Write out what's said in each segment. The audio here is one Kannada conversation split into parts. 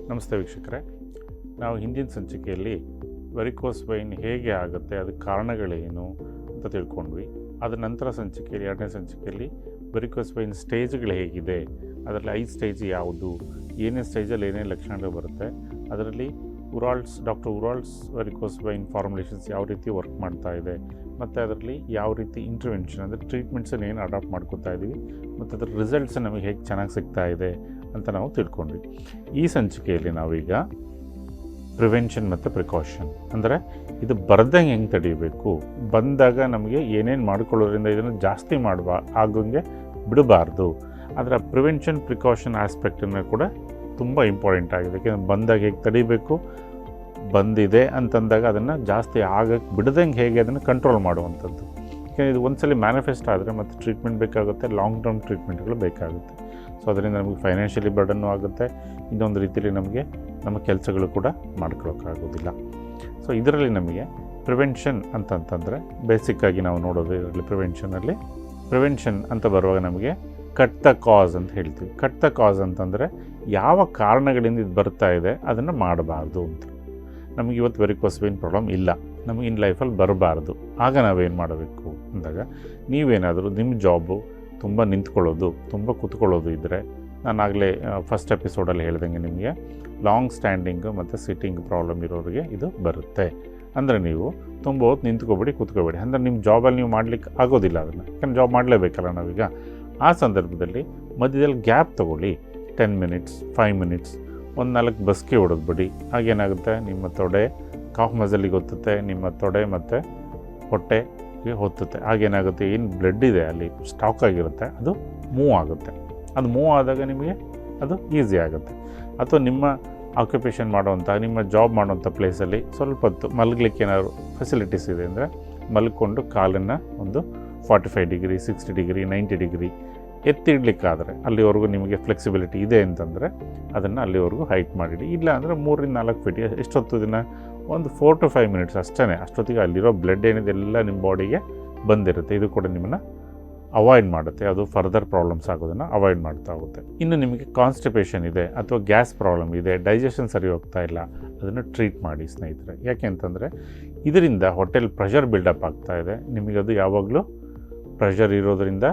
ನಮಸ್ತೆ ವೀಕ್ಷಕರೇ, ನಾವು ಹಿಂದಿನ ಸಂಚಿಕೆಯಲ್ಲಿ ವೆರಿಕೋಸ್ ವೈನ್ ಹೇಗೆ ಆಗುತ್ತೆ, ಅದಕ್ಕೆ ಕಾರಣಗಳೇನು ಅಂತ ತಿಳ್ಕೊಂಡ್ವಿ. ಅದರ ನಂತರ ಸಂಚಿಕೆಯಲ್ಲಿ, ಎರಡನೇ ಸಂಚಿಕೆಯಲ್ಲಿ ವೆರಿಕೋಸ್ ವೈನ್ ಸ್ಟೇಜ್ಗಳು ಹೇಗಿದೆ, ಅದರಲ್ಲಿ 5 ಸ್ಟೇಜ್ ಯಾವುದು, ಏನೇನು ಸ್ಟೇಜಲ್ಲಿ ಏನೇನು ಲಕ್ಷಣಗಳು ಬರುತ್ತೆ, ಅದರಲ್ಲಿ ಡಾಕ್ಟರ್ ಉರಾಲ್ಸ್ ವೆರಿಕೋಸ್ ವೈನ್ ಫಾರ್ಮುಲೇಷನ್ಸ್ ಯಾವ ರೀತಿ ವರ್ಕ್ ಮಾಡ್ತಾ ಇದೆ, ಮತ್ತು ಅದರಲ್ಲಿ ಯಾವ ರೀತಿ ಇಂಟರ್ವೆನ್ಷನ್ ಅಂದರೆ ಟ್ರೀಟ್ಮೆಂಟ್ಸನ್ನು ಏನು ಅಡಾಪ್ಟ್ ಮಾಡ್ಕೊತಾ ಇದ್ದೀವಿ, ಮತ್ತು ಅದರ ರಿಸಲ್ಟ್ಸ್ ನಮಗೆ ಹೇಗೆ ಚೆನ್ನಾಗಿ ಸಿಗ್ತಾ ಇದೆ ಅಂತ ನಾವು ತಿಳ್ಕೊಂಡ್ವಿ. ಈ ಸಂಚಿಕೆಯಲ್ಲಿ ನಾವೀಗ ಪ್ರಿವೆನ್ಷನ್ ಮತ್ತು ಪ್ರಿಕಾಷನ್ ಅಂದರೆ ಇದು ಬರ್ದಂಗೆ ಹೆಂಗೆ ತಡೀಬೇಕು, ಬಂದಾಗ ನಮಗೆ ಏನೇನು ಮಾಡ್ಕೊಳ್ಳೋದ್ರಿಂದ ಇದನ್ನು ಜಾಸ್ತಿ ಆಗೋಂಗೆ ಬಿಡಬಾರ್ದು. ಅದರ ಪ್ರಿವೆನ್ಷನ್ ಪ್ರಿಕಾಷನ್ ಆಸ್ಪೆಕ್ಟನ್ನು ಕೂಡ ತುಂಬ ಇಂಪಾರ್ಟೆಂಟ್ ಆಗಿದೆ. ಯಾಕೆಂದರೆ ಬಂದಾಗ ಹೇಗೆ ತಡಿಬೇಕು, ಬಂದಿದೆ ಅಂತಂದಾಗ ಅದನ್ನು ಜಾಸ್ತಿ ಆಗಕ್ಕೆ ಬಿಡದಂಗೆ ಹೇಗೆ ಅದನ್ನು ಕಂಟ್ರೋಲ್ ಮಾಡುವಂಥದ್ದು. ಯಾಕೆಂದರೆ ಇದು ಒಂದ್ಸಲಿ ಮ್ಯಾನಿಫೆಸ್ಟ್ ಆದರೆ ಮತ್ತು ಟ್ರೀಟ್ಮೆಂಟ್ ಬೇಕಾಗುತ್ತೆ, ಲಾಂಗ್ ಟರ್ಮ್ ಟ್ರೀಟ್ಮೆಂಟ್ಗಳು ಬೇಕಾಗುತ್ತೆ. ಸೊ ಅದರಿಂದ ನಮಗೆ ಫೈನಾನ್ಷಿಯಲಿ ಬರ್ಡನ್ನು ಆಗುತ್ತೆ, ಇನ್ನೊಂದು ರೀತಿಯಲ್ಲಿ ನಮ್ಮ ಕೆಲಸಗಳು ಕೂಡ ಮಾಡ್ಕೊಳ್ಳೋಕ್ಕಾಗೋದಿಲ್ಲ. ಸೊ ಇದರಲ್ಲಿ ನಮಗೆ ಪ್ರಿವೆನ್ಷನ್ ಅಂತಂತಂದರೆ ಬೇಸಿಕ್ಕಾಗಿ ನಾವು ನೋಡೋದು, ಇದರಲ್ಲಿ ಪ್ರಿವೆನ್ಷನ್ ಅಂತ ಬರುವಾಗ ನಮಗೆ ಕಟ್ ದ ಕಾಸ್ ಅಂತ ಹೇಳ್ತೀವಿ. ಕಟ್ ದ ಕಾಸ್ ಅಂತಂದರೆ ಯಾವ ಕಾರಣಗಳಿಂದ ಇದು ಬರ್ತಾ ಇದೆ ಅದನ್ನು ಮಾಡಬಾರ್ದು ಅಂತ. ನಮಗೆ ಇವತ್ತು ವೆರಿಕೋಸ್ ವೈನ್ ಪ್ರಾಬ್ಲಮ್ ಇಲ್ಲ, ನಮಗೆ ಇನ್ ಲೈಫಲ್ಲಿ ಬರಬಾರ್ದು. ಆಗ ನಾವೇನು ಮಾಡಬೇಕು ಅಂದಾಗ, ನೀವೇನಾದರೂ ನಿಮ್ಮ ಜಾಬು ತುಂಬ ನಿಂತ್ಕೊಳ್ಳೋದು, ತುಂಬ ಕೂತ್ಕೊಳ್ಳೋದು ಇದ್ದರೆ, ನಾನಾಗಲೇ ಫಸ್ಟ್ ಎಪಿಸೋಡಲ್ಲಿ ಹೇಳ್ದಂಗೆ ನಿಮಗೆ ಲಾಂಗ್ ಸ್ಟ್ಯಾಂಡಿಂಗು ಮತ್ತು ಸಿಟ್ಟಿಂಗ್ ಪ್ರಾಬ್ಲಮ್ ಇರೋರಿಗೆ ಇದು ಬರುತ್ತೆ. ಅಂದರೆ ನೀವು ತುಂಬ ಹೊತ್ತು ಕೂತ್ಕೋಬೇಡಿ. ಅಂದರೆ ನಿಮ್ಮ ಜಾಬಲ್ಲಿ ನೀವು ಮಾಡಲಿಕ್ಕೆ ಆಗೋದಿಲ್ಲ ಅದನ್ನು, ಯಾಕಂದ್ರೆ ಜಾಬ್ ಮಾಡಲೇಬೇಕಲ್ಲ ನಾವೀಗ. ಆ ಸಂದರ್ಭದಲ್ಲಿ ಮಧ್ಯದಲ್ಲಿ ಗ್ಯಾಪ್ ತೊಗೊಳ್ಳಿ, 10 ಮಿನಿಟ್ಸ್ 5 ಮಿನಿಟ್ಸ್, ಒಂದು 4 ಬಸ್ಗೆ ಹೊಡೆದ್ಬಿಡಿ. ಹಾಗೇನಾಗುತ್ತೆ, ನಿಮ್ಮ ತೊಡೆ ಕಾಫ್ ಮಸಲಿಗೆ ಹೊತ್ತುತ್ತೆ, ನಿಮ್ಮ ತೊಡೆ ಮತ್ತು ಹೊಟ್ಟೆಗೆ ಹೊತ್ತುತ್ತೆ. ಹಾಗೇನಾಗುತ್ತೆ, ಏನು ಬ್ಲಡ್ ಇದೆ ಅಲ್ಲಿ ಸ್ಟಾಕ್ ಆಗಿರುತ್ತೆ ಅದು ಮೂವ್ ಆಗುತ್ತೆ. ಅದು ಮೂವ್ ಆದಾಗ ನಿಮಗೆ ಅದು ಈಸಿ ಆಗುತ್ತೆ. ಅಥವಾ ನಿಮ್ಮ ಆಕ್ಯುಪೇಷನ್ ಮಾಡೋವಂಥ, ನಿಮ್ಮ ಜಾಬ್ ಮಾಡೋವಂಥ ಪ್ಲೇಸಲ್ಲಿ ಸ್ವಲ್ಪ ಹೊತ್ತು ಮಲಗಲಿಕ್ಕೆ ಏನಾದ್ರು ಫೆಸಿಲಿಟೀಸ್ ಇದೆ ಅಂದರೆ ಮಲ್ಕೊಂಡು ಕಾಲನ್ನು ಒಂದು 45 ಡಿಗ್ರಿ 60 ಡಿಗ್ರಿ 90 ಡಿಗ್ರಿ ಎತ್ತಿಡ್ಲಿಕ್ಕಾದರೆ, ಅಲ್ಲಿವರೆಗೂ ನಿಮಗೆ ಫ್ಲೆಕ್ಸಿಬಿಲಿಟಿ ಇದೆ ಅಂತಂದರೆ ಅದನ್ನು ಅಲ್ಲಿವರೆಗೂ ಹೈಟ್ ಮಾಡಿಡಿ. ಇಲ್ಲ ಅಂದರೆ 3-4 ಫೀಟ್, ಎಷ್ಟೊತ್ತು ದಿನ ಒಂದು 4 to 5 ಮಿನಿಟ್ಸ್ ಅಷ್ಟೇ. ಅಷ್ಟೊತ್ತಿಗೆ ಅಲ್ಲಿರೋ ಬ್ಲಡ್ ಏನಿದೆ ಎಲ್ಲ ನಿಮ್ಮ ಬಾಡಿಗೆ ಬಂದಿರುತ್ತೆ. ಇದು ಕೂಡ ನಿಮ್ಮನ್ನು ಅವಾಯ್ಡ್ ಮಾಡುತ್ತೆ, ಅದು ಫರ್ದರ್ ಪ್ರಾಬ್ಲಮ್ಸ್ ಆಗೋದನ್ನು ಅವಾಯ್ಡ್ ಮಾಡ್ತಾ ಹೋಗುತ್ತೆ. ಇನ್ನು ನಿಮಗೆ ಕಾನ್ಸ್ಟಿಪೇಷನ್ ಇದೆ ಅಥವಾ ಗ್ಯಾಸ್ ಪ್ರಾಬ್ಲಮ್ ಇದೆ, ಡೈಜೆಷನ್ ಸರಿ ಹೋಗ್ತಾ ಇಲ್ಲ, ಅದನ್ನು ಟ್ರೀಟ್ ಮಾಡಿ ಸ್ನೇಹಿತರೆ. ಯಾಕೆ ಅಂತಂದರೆ ಇದರಿಂದ ಹೊಟ್ಟೆಲಿ ಪ್ರೆಷರ್ ಬಿಲ್ಡಪ್ ಆಗ್ತಾ ಇದೆ. ನಿಮಗದು ಯಾವಾಗಲೂ ಪ್ರೆಷರ್ ಇರೋದರಿಂದ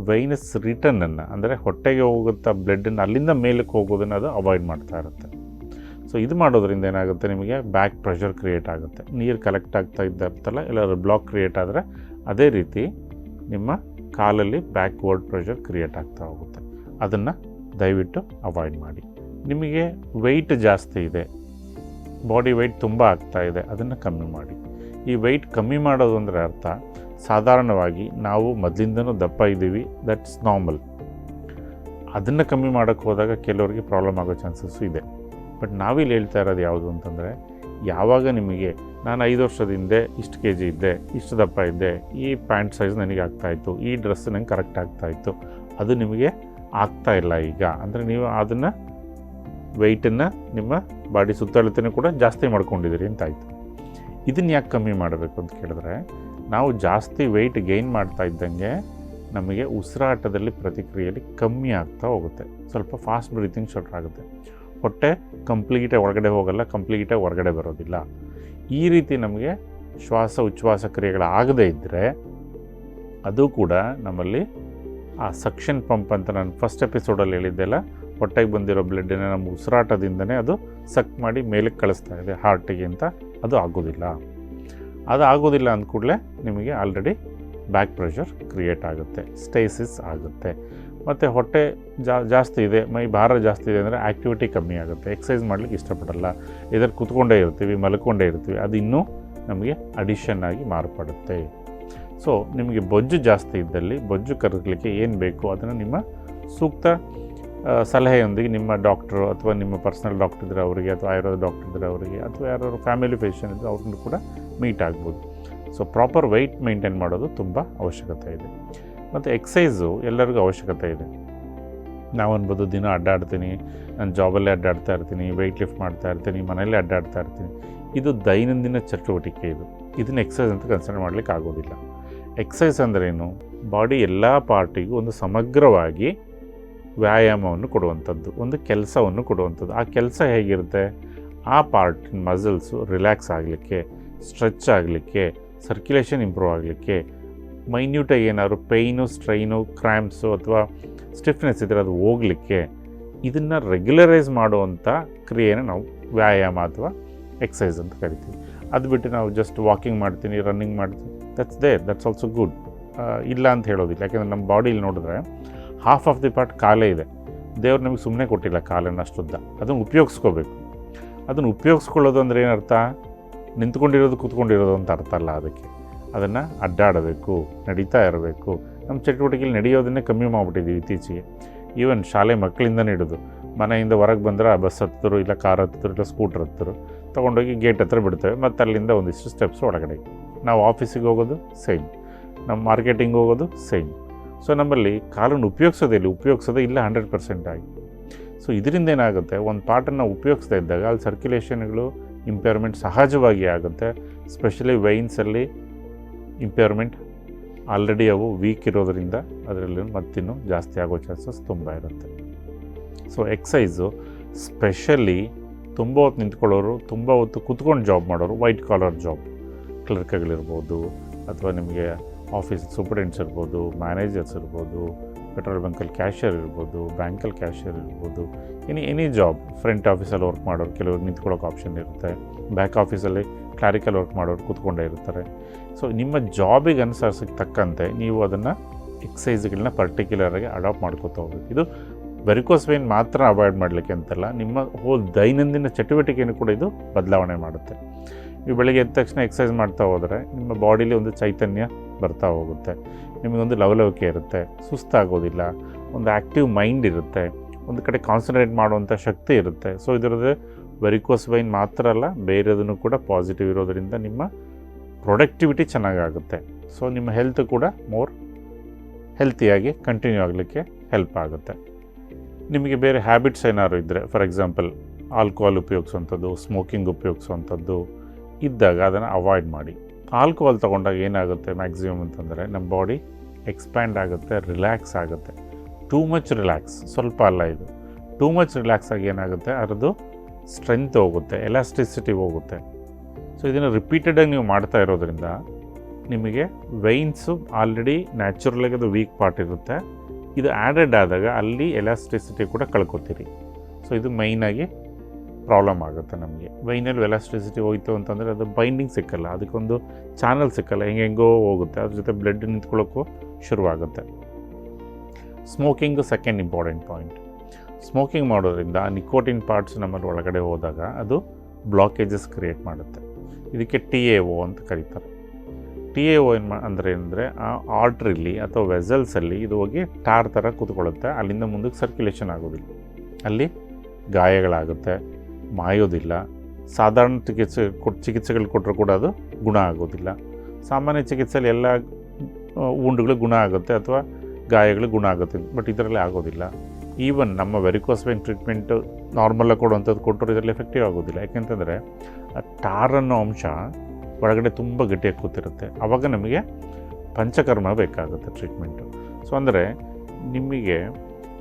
ವೈನಸ್ ರಿಟರ್ನನ್ನು, ಅಂದರೆ ಹೊಟ್ಟೆಗೆ ಹೋಗುತ್ತ ಬ್ಲಡ್ಡನ್ನು ಅಲ್ಲಿಂದ ಮೇಲಕ್ಕೆ ಹೋಗೋದನ್ನು ಅದು ಅವಾಯ್ಡ್ ಮಾಡ್ತಾ ಇರುತ್ತೆ. ಸೊ ಇದು ಮಾಡೋದ್ರಿಂದ ಏನಾಗುತ್ತೆ, ನಿಮಗೆ ಬ್ಯಾಕ್ ಪ್ರೆಷರ್ ಕ್ರಿಯೇಟ್ ಆಗುತ್ತೆ. ನೀರು ಕಲೆಕ್ಟ್ ಆಗ್ತಾ ಇದ್ದಲ್ಲ, ಎಲ್ಲರೂ ಬ್ಲಾಕ್ ಕ್ರಿಯೇಟ್ ಆದರೆ ಅದೇ ರೀತಿ ನಿಮ್ಮ ಕಾಲಲ್ಲಿ ಬ್ಯಾಕ್ವರ್ಡ್ ಪ್ರೆಷರ್ ಕ್ರಿಯೇಟ್ ಆಗ್ತಾ ಹೋಗುತ್ತೆ. ಅದನ್ನು ದಯವಿಟ್ಟು ಅವಾಯ್ಡ್ ಮಾಡಿ. ನಿಮಗೆ ವೆಯ್ಟ್ ಜಾಸ್ತಿ ಇದೆ, ಬಾಡಿ ವೆಯ್ಟ್ ತುಂಬ ಆಗ್ತಾ ಇದೆ, ಅದನ್ನು ಕಮ್ಮಿ ಮಾಡಿ. ಈ ವೆಯ್ಟ್ ಕಮ್ಮಿ ಮಾಡೋದು ಅಂದರೆ ಅರ್ಥ, ಸಾಧಾರಣವಾಗಿ ನಾವು ಮೊದಲಿಂದನೂ ದಪ್ಪ ಇದ್ದೀವಿ, ದಟ್ಸ್ ನಾರ್ಮಲ್. ಅದನ್ನು ಕಮ್ಮಿ ಮಾಡೋಕ್ಕೆ ಹೋದಾಗ ಕೆಲವರಿಗೆ ಪ್ರಾಬ್ಲಮ್ ಆಗೋ ಚಾನ್ಸಸ್ಸು ಇದೆ. ಬಟ್ ನಾವಿಲ್ಲಿ ಹೇಳ್ತಾ ಇರೋದು ಯಾವುದು ಅಂತಂದರೆ, ಯಾವಾಗ ನಿಮಗೆ ನಾನು 5 ವರ್ಷದ ಹಿಂದೆ ಇಷ್ಟು kg ಇದ್ದೆ, ಇಷ್ಟು ದಪ್ಪ ಇದ್ದೆ, ಈ ಪ್ಯಾಂಟ್ ಸೈಜ್ ನನಗೆ ಆಗ್ತಾಯಿತ್ತು, ಈ ಡ್ರೆಸ್ ನನಗೆ ಕರೆಕ್ಟ್ ಆಗ್ತಾಯಿತ್ತು, ಅದು ನಿಮಗೆ ಆಗ್ತಾ ಇಲ್ಲ ಈಗ. ಅಂದರೆ ನೀವು ಅದನ್ನು ವೆಯ್ಟನ್ನು ನಿಮ್ಮ ಬಾಡಿ ಸುತ್ತಳತೆನೂ ಕೂಡ ಜಾಸ್ತಿ ಮಾಡ್ಕೊಂಡಿದ್ದೀರಿ ಅಂತಾಯಿತು. ಇದನ್ನು ಯಾಕೆ ಕಮ್ಮಿ ಮಾಡಬೇಕು ಅಂತ ಕೇಳಿದ್ರೆ, ನಾವು ಜಾಸ್ತಿ ವೆಯ್ಟ್ ಗೈನ್ ಮಾಡ್ತಾ ಇದ್ದಂಗೆ ನಮಗೆ ಉಸಿರಾಟದಲ್ಲಿ ಪ್ರತಿಕ್ರಿಯೆಯಲ್ಲಿ ಕಮ್ಮಿ ಆಗ್ತಾ ಹೋಗುತ್ತೆ. ಸ್ವಲ್ಪ ಫಾಸ್ಟ್ ಬ್ರೀತಿಂಗ್ ಶುರು ಆಗುತ್ತೆ. ಹೊಟ್ಟೆ ಕಂಪ್ಲೀಟಾಗಿ ಒಳಗಡೆ ಹೋಗಲ್ಲ, ಕಂಪ್ಲೀಟಾಗಿ ಹೊರಗಡೆ ಬರೋದಿಲ್ಲ. ಈ ರೀತಿ ನಮಗೆ ಶ್ವಾಸ ಉಚ್ಛ್ವಾಸ ಕ್ರಿಯೆಗಳಾಗದೇ ಇದ್ದರೆ ಅದು ಕೂಡ ನಮ್ಮಲ್ಲಿ ಆ ಸಕ್ಷನ್ ಪಂಪ್ ಅಂತ ನಾನು ಫಸ್ಟ್ ಎಪಿಸೋಡಲ್ಲಿ ಹೇಳಿದ್ದೆಲ್ಲ, ಹೊಟ್ಟೆಗೆ ಬಂದಿರೋ ಬ್ಲಡ್ಡನ್ನು ನಮ್ಮ ಉಸಿರಾಟದಿಂದನೇ ಅದು ಸಕ್ ಮಾಡಿ ಮೇಲಕ್ಕೆ ಕಳಿಸ್ತಾ ಇದೆ ಹಾರ್ಟಿಗೆ ಅಂತ. ಅದು ಆಗೋದಿಲ್ಲ. ಅದು ಆಗೋದಿಲ್ಲ ಅಂದ ಕೂಡಲೇ ನಿಮಗೆ ಆಲ್ರೆಡಿ ಬ್ಯಾಕ್ ಪ್ರೆಷರ್ ಕ್ರಿಯೇಟ್ ಆಗುತ್ತೆ, ಸ್ಟೇಸಿಸ್ ಆಗುತ್ತೆ. ಮತ್ತು ಹೊಟ್ಟೆ ಜಾಸ್ತಿ ಇದೆ, ಮೈ ಭಾರ ಜಾಸ್ತಿ ಇದೆ ಅಂದರೆ ಆ್ಯಕ್ಟಿವಿಟಿ ಕಮ್ಮಿ ಆಗುತ್ತೆ, ಎಕ್ಸಸೈಸ್ ಮಾಡಲಿಕ್ಕೆ ಇಷ್ಟಪಡಲ್ಲ, ಇದರಲ್ಲಿ ಕೂತ್ಕೊಂಡೇ ಇರ್ತೀವಿ, ಮಲ್ಕೊಂಡೇ ಇರ್ತೀವಿ. ಅದು ಇನ್ನೂ ನಮಗೆ ಅಡಿಷನ್ ಆಗಿ ಮಾರ್ಪಡುತ್ತೆ. ಸೊ ನಿಮಗೆ ಬೊಜ್ಜು ಜಾಸ್ತಿ ಇದ್ದಲ್ಲಿ ಬೊಜ್ಜು ಕರಗಲಿಕ್ಕೆ ಏನು ಬೇಕು ಅದನ್ನು ನಿಮ್ಮ ಸೂಕ್ತ ಸಲಹೆಯೊಂದಿಗೆ ನಿಮ್ಮ ಡಾಕ್ಟ್ರು ಅಥವಾ ನಿಮ್ಮ ಪರ್ಸನಲ್ ಡಾಕ್ಟರ್ ಇದ್ದರೆ ಅವರಿಗೆ, ಅಥವಾ ಆಯುರ್ವೇದ ಡಾಕ್ಟರ್ ಇದ್ದರೆ ಅವರಿಗೆ, ಅಥವಾ ಯಾರು ಫ್ಯಾಮಿಲಿ ಫಿಸಿಷಿಯನ್ ಇದ್ದರೆ ಅವ್ರನ್ನ ಕೂಡ ಮೀಟ್ ಆಗ್ಬೋದು. ಸೊ ಪ್ರಾಪರ್ ವೆಯ್ಟ್ ಮೇಂಟೈನ್ ಮಾಡೋದು ತುಂಬ ಅವಶ್ಯಕತೆ ಇದೆ. ಮತ್ತು ಎಕ್ಸಸೈಸು ಎಲ್ಲರಿಗೂ ಅವಶ್ಯಕತೆ ಇದೆ. ನಾವು ಅನ್ಬೋದು ದಿನ ಅಡ್ಡಾಡ್ತೀನಿ, ನಾನು ಜಾಬಲ್ಲೇ ಅಡ್ಡಾಡ್ತಾ ಇರ್ತೀನಿ, ವೆಯ್ಟ್ ಲಿಫ್ಟ್ ಮಾಡ್ತಾ ಇರ್ತೀನಿ, ಮನೆಯಲ್ಲೇ ಅಡ್ಡಾಡ್ತಾ ಇರ್ತೀನಿ. ಇದು ದೈನಂದಿನ ಚಟುವಟಿಕೆ. ಇದನ್ನು ಎಕ್ಸಸೈಸ್ ಅಂತ ಕನ್ಸಿಡರ್ ಮಾಡಲಿಕ್ಕೆ ಆಗೋದಿಲ್ಲ. ಎಕ್ಸಸೈಸ್ ಅಂದ್ರೇನು, ಬಾಡಿ ಎಲ್ಲ ಪಾರ್ಟಿಗೂ ಒಂದು ಸಮಗ್ರವಾಗಿ ವ್ಯಾಯಾಮವನ್ನು ಕೊಡುವಂಥದ್ದು, ಒಂದು ಕೆಲಸವನ್ನು ಕೊಡುವಂಥದ್ದು. ಆ ಕೆಲಸ ಹೇಗಿರುತ್ತೆ, ಆ ಪಾರ್ಟಿನ ಮಸಲ್ಸು ರಿಲ್ಯಾಕ್ಸ್ ಆಗಲಿಕ್ಕೆ, ಸ್ಟ್ರೆಚ್ ಆಗಲಿಕ್ಕೆ, ಸರ್ಕ್ಯುಲೇಷನ್ ಇಂಪ್ರೂವ್ ಆಗಲಿಕ್ಕೆ, ಮೈನ್ಯೂಟಾಗಿ ಏನಾದ್ರು ಪೇಯ್ನು, ಸ್ಟ್ರೈನು, ಕ್ರ್ಯಾಂಪ್ಸು ಅಥವಾ ಸ್ಟಿಫ್ನೆಸ್ ಇದ್ದರೆ ಅದು ಹೋಗಲಿಕ್ಕೆ, ಇದನ್ನು ರೆಗ್ಯುಲರೈಸ್ ಮಾಡುವಂಥ ಕ್ರಿಯೆನ ನಾವು ವ್ಯಾಯಾಮ ಅಥವಾ ಎಕ್ಸಸೈಸ್ ಅಂತ ಕರಿತೀವಿ. ಅದು ಬಿಟ್ಟು ನಾವು ಜಸ್ಟ್ ವಾಕಿಂಗ್ ಮಾಡ್ತೀನಿ, ರನ್ನಿಂಗ್ ಮಾಡ್ತೀನಿ, ದಟ್ಸ್ ಆಲ್ಸೋ ಗುಡ್, ಇಲ್ಲ ಅಂತ ಹೇಳೋದಿಲ್ಲ. ಯಾಕೆಂದರೆ ನಮ್ಮ ಬಾಡಿಲಿ ನೋಡಿದ್ರೆ ಹಾಫ್ ಆಫ್ ದಿ ಪಾರ್ಟ್ ಕಾಲೇ ಇದೆ. ದೇವ್ರು ನಮಗೆ ಸುಮ್ಮನೆ ಕೊಟ್ಟಿಲ್ಲ ಕಾಲನ್ನು ಅಷ್ಟುದ್ದ, ಅದನ್ನು ಉಪಯೋಗಿಸ್ಕೋಬೇಕು. ಅದನ್ನು ಉಪಯೋಗಿಸ್ಕೊಳ್ಳೋದು ಅಂದರೆ ಏನರ್ಥ, ನಿಂತ್ಕೊಂಡಿರೋದು ಕೂತ್ಕೊಂಡಿರೋದು ಅಂತ ಅರ್ಥ ಅಲ್ಲ. ಅದನ್ನು ಅಡ್ಡಾಡಬೇಕು, ನಡೀತಾ ಇರಬೇಕು. ನಮ್ಮ ಚಟುವಟಿಕೆಯಲ್ಲಿ ನಡೆಯೋದನ್ನೇ ಕಮ್ಮಿ ಮಾಡಿಬಿಟ್ಟಿದ್ದೀವಿ ಇತ್ತೀಚೆಗೆ. ಈವನ್ ಶಾಲೆ ಮಕ್ಕಳಿಂದನೇ ಹಿಡಿದು ಮನೆಯಿಂದ ಹೊರಗೆ ಬಂದರೆ ಬಸ್ ಹತ್ತಿದ್ರು, ಇಲ್ಲ ಕಾರ್ ಹತ್ತಿದ್ರು, ಇಲ್ಲ ಸ್ಕೂಟ್ರ್ ಹತ್ತಿದ್ರು, ತೊಗೊಂಡೋಗಿ ಗೇಟ್ ಹತ್ರ ಬಿಡ್ತೇವೆ. ಮತ್ತು ಅಲ್ಲಿಂದ ಒಂದಿಷ್ಟು ಸ್ಟೆಪ್ಸ್ ಒಳಗಡೆ. ನಾವು ಆಫೀಸಿಗೆ ಹೋಗೋದು ಸೇಮ್, ನಮ್ಮ ಮಾರ್ಕೆಟಿಂಗ್ ಹೋಗೋದು ಸೇಮ್. ಸೊ ನಮ್ಮಲ್ಲಿ ಕಾಲನ್ನು ಉಪಯೋಗಿಸೋದೇ ಇಲ್ಲ 100% ಆಗಿ. ಸೊ ಇದರಿಂದ ಏನಾಗುತ್ತೆ, ಒಂದು ಪಾರ್ಟನ್ನು ಉಪಯೋಗಿಸ್ತಾ ಇದ್ದಾಗ ಅಲ್ಲಿ ಸರ್ಕ್ಯುಲೇಷನ್ಗಳು ಇಂಪೇರ್ಮೆಂಟ್ ಸಹಜವಾಗಿ ಆಗುತ್ತೆ. ಸ್ಪೆಷಲಿ ವೈನ್ಸಲ್ಲಿ ಇಂಪೇರ್ಮೆಂಟ್ ಆಲ್ರೆಡಿ ಅವು ವೀಕ್ ಇರೋದರಿಂದ ಅದರಲ್ಲಿ ಮತ್ತಿನ್ನೂ ಜಾಸ್ತಿ ಆಗೋ ಚಾನ್ಸಸ್ ತುಂಬ ಇರುತ್ತೆ. ಸೊ ಎಕ್ಸಸೈಸು ಸ್ಪೆಷಲಿ ತುಂಬ ಹೊತ್ತು ನಿಂತ್ಕೊಳ್ಳೋರು, ತುಂಬ ಹೊತ್ತು ಕೂತ್ಕೊಂಡು ಜಾಬ್ ಮಾಡೋರು, ವೈಟ್ ಕಾಲರ್ ಜಾಬ್, ಕ್ಲರ್ಕ್ಗಳಿರ್ಬೋದು, ಅಥವಾ ನಿಮಗೆ ಆಫೀಸ್ ಸೂಪರಿಂಟೆಂಡೆಂಟ್ಸ್ ಇರ್ಬೋದು, ಮ್ಯಾನೇಜರ್ಸ್ ಇರ್ಬೋದು, ಪೆಟ್ರೋಲ್ ಬಂಕಲ್ಲಿ ಕ್ಯಾಶಿಯರ್ ಇರ್ಬೋದು, ಬ್ಯಾಂಕಲ್ಲಿ ಕ್ಯಾಶಿಯರ್ ಇರ್ಬೋದು, ಎನಿ ಜಾಬ್. ಫ್ರಂಟ್ ಆಫೀಸಲ್ಲಿ ವರ್ಕ್ ಮಾಡೋರು ಕೆಲವರು ನಿಂತ್ಕೊಳ್ಳೋಕೆ ಆಪ್ಷನ್ ಇರುತ್ತೆ, ಬ್ಯಾಕ್ ಆಫೀಸಲ್ಲಿ ಕ್ಲಾರಿಕಲ್ ವರ್ಕ್ ಮಾಡೋರು ಕೂತ್ಕೊಂಡೇ ಇರ್ತಾರೆ. ಸೊ ನಿಮ್ಮ ಜಾಬಿಗೆ ಅನುಸರಿಸಕ್ಕೆ ತಕ್ಕಂತೆ ನೀವು ಅದನ್ನು ಎಕ್ಸಸೈಸ್ಗಳನ್ನ ಪರ್ಟಿಕ್ಯುಲರಾಗಿ ಅಡಾಪ್ಟ್ ಮಾಡ್ಕೊತಾ ಹೋಗ್ಬೇಕು. ಇದು ವೆರಿಕೋಸ್ ವೇನ್ ಮಾತ್ರ ಅವಾಯ್ಡ್ ಮಾಡಲಿಕ್ಕೆ ಅಂತಲ್ಲ, ನಿಮ್ಮ ಹೋಲ್ ದೈನಂದಿನ ಚಟುವಟಿಕೆಯನ್ನು ಕೂಡ ಇದು ಬದಲಾವಣೆ ಮಾಡುತ್ತೆ. ನೀವು ಬೆಳಗ್ಗೆ ಎದ್ದ ತಕ್ಷಣ ಎಕ್ಸಸೈಸ್ ಮಾಡ್ತಾ ಹೋದರೆ ನಿಮ್ಮ ಬಾಡಿಲಿ ಒಂದು ಚೈತನ್ಯ ಬರ್ತಾ ಹೋಗುತ್ತೆ, ನಿಮಗೊಂದು ಲವಲವಿಕೆ ಇರುತ್ತೆ, ಸುಸ್ತಾಗೋದಿಲ್ಲ, ಒಂದು ಆ್ಯಕ್ಟಿವ್ ಮೈಂಡ್ ಇರುತ್ತೆ, ಒಂದು ಕಡೆ ಕಾನ್ಸಂಟ್ರೇಟ್ ಮಾಡುವಂಥ ಶಕ್ತಿ ಇರುತ್ತೆ. ಸೊ ಇದರದ್ದು ವೆರಿಕೋಸ್ ವೈನ್ ಮಾತ್ರ ಅಲ್ಲ, ಬೇರೆದನ್ನು ಕೂಡ ಪಾಸಿಟಿವ್ ಇರೋದರಿಂದ ನಿಮ್ಮ ಪ್ರೊಡಕ್ಟಿವಿಟಿ ಚೆನ್ನಾಗಾಗುತ್ತೆ. ಸೊ ನಿಮ್ಮ ಹೆಲ್ತ್ ಕೂಡ ಮೋರ್ ಹೆಲ್ತಿಯಾಗಿ ಕಂಟಿನ್ಯೂ ಆಗಲಿಕ್ಕೆ ಹೆಲ್ಪ್ ಆಗುತ್ತೆ. ನಿಮಗೆ ಬೇರೆ ಹ್ಯಾಬಿಟ್ಸ್ ಏನಾದ್ರು ಇದ್ದರೆ, ಫಾರ್ ಎಕ್ಸಾಂಪಲ್ ಆಲ್ಕೋಹಾಲ್ ಉಪಯೋಗಿಸುವಂಥದ್ದು, ಸ್ಮೋಕಿಂಗ್ ಉಪಯೋಗಿಸುವಂಥದ್ದು ಇದ್ದಾಗ ಅದನ್ನು ಅವಾಯ್ಡ್ ಮಾಡಿ. ಆಲ್ಕೋಹಾಲ್ ತೊಗೊಂಡಾಗ ಏನಾಗುತ್ತೆ ಮ್ಯಾಕ್ಸಿಮಮ್ ಅಂತಂದರೆ ನಮ್ಮ ಬಾಡಿ ಎಕ್ಸ್ಪ್ಯಾಂಡ್ ಆಗುತ್ತೆ, ರಿಲ್ಯಾಕ್ಸ್ ಆಗುತ್ತೆ. ಟೂ ಮಚ್ ರಿಲ್ಯಾಕ್ಸ್ ಸ್ವಲ್ಪ ಅಲ್ಲ, ಇದು ಟೂ ಮಚ್ ರಿಲ್ಯಾಕ್ಸ್ ಆಗಿ ಏನಾಗುತ್ತೆ, ಅದರದ್ದು ಸ್ಟ್ರೆಂತ್ ಹೋಗುತ್ತೆ, ಎಲಾಸ್ಟಿಸಿಟಿ ಹೋಗುತ್ತೆ. ಸೊ ಇದನ್ನು ರಿಪೀಟೆಡಾಗಿ ನೀವು ಮಾಡ್ತಾ ಇರೋದ್ರಿಂದ ನಿಮಗೆ ವೈನ್ಸು ಆಲ್ರೆಡಿ ನ್ಯಾಚುರಲಾಗಿ ಅದು ವೀಕ್ ಪಾರ್ಟ್ ಇರುತ್ತೆ, ಇದು ಆ್ಯಡೆಡ್ ಆದಾಗ ಅಲ್ಲಿ ಎಲಾಸ್ಟಿಸಿಟಿ ಕೂಡ ಕಳ್ಕೊತೀರಿ. ಸೊ ಇದು ಮೈನಾಗಿ ಪ್ರಾಬ್ಲಮ್ ಆಗುತ್ತೆ ನಮಗೆ. ವೈನಲ್ಲಿ ಎಲಾಸ್ಟಿಸಿಟಿ ಹೋಯಿತು ಅಂತಂದರೆ ಅದು ಬೈಂಡಿಂಗ್ ಸಿಕ್ಕಲ್ಲ, ಅದಕ್ಕೊಂದು ಚಾನಲ್ ಸಿಕ್ಕಲ್ಲ, ಹೆಂಗೆಂಗೋ ಹೋಗುತ್ತೆ, ಅದ್ರ ಜೊತೆ ಬ್ಲಡ್ ನಿಂತ್ಕೊಳ್ಳೋಕ್ಕೂ ಶುರುವಾಗುತ್ತೆ. Smoking second important point. Smoking ಮಾಡೋದ್ರಿಂದ ನಿಕೋಟಿನ್ ಪಾರ್ಟ್ಸ್ ನಮ್ಮಲ್ಲಿ ಒಳಗಡೆ ಹೋದಾಗ ಅದು ಬ್ಲಾಕೇಜಸ್ ಕ್ರಿಯೇಟ್ ಮಾಡುತ್ತೆ. ಇದಕ್ಕೆ TAO ಅಂತ ಕರೀತಾರೆ. TAO ಏನಂದರೆ ಆ ಆರ್ಟ್ರಿಲಿ ಅಥವಾ ವೆಸಲ್ಸಲ್ಲಿ ಇದು ಹೋಗಿ ಟಾರ್ ಥರ ಕೂತ್ಕೊಳ್ಳುತ್ತೆ, ಅಲ್ಲಿಂದ ಮುಂದಕ್ಕೆ ಸರ್ಕ್ಯುಲೇಷನ್ ಆಗೋದಿಲ್ಲ, ಅಲ್ಲಿ ಗಾಯಗಳಾಗುತ್ತೆ, ಮಾಯೋದಿಲ್ಲ. ಸಾಧಾರಣ ಚಿಕಿತ್ಸೆಗಳು ಕೊಟ್ಟರು ಕೂಡ ಅದು ಗುಣ ಆಗೋದಿಲ್ಲ. ಸಾಮಾನ್ಯ ಚಿಕಿತ್ಸೆಯಲ್ಲಿ ಎಲ್ಲ ಉಂಡುಗಳು ಗುಣ ಆಗುತ್ತೆ ಅಥವಾ ಗಾಯಗಳು ಗುಣ ಆಗುತ್ತೆ, ಬಟ್ ಇದರಲ್ಲಿ ಆಗೋದಿಲ್ಲ. ಈವನ್ ನಮ್ಮ ವೆರಿಕೋಸ್ ವೈನ್ ಟ್ರೀಟ್ಮೆಂಟು ನಾರ್ಮಲಾಗಿ ಕೊಡುವಂಥದ್ದು ಕೊಟ್ಟರು ಇದರಲ್ಲಿ ಎಫೆಕ್ಟಿವ್ ಆಗೋದಿಲ್ಲ. ಯಾಕೆಂತಂದರೆ ಆ ಟಾರ್ ಅನ್ನೋ ಅಂಶ ಒಳಗಡೆ ತುಂಬ ಗಟ್ಟಿಯಾಗಿ ಕೂತಿರುತ್ತೆ, ಆವಾಗ ನಮಗೆ ಪಂಚಕರ್ಮ ಬೇಕಾಗುತ್ತೆ ಟ್ರೀಟ್ಮೆಂಟು. ಸೊ ಅಂದರೆ ನಿಮಗೆ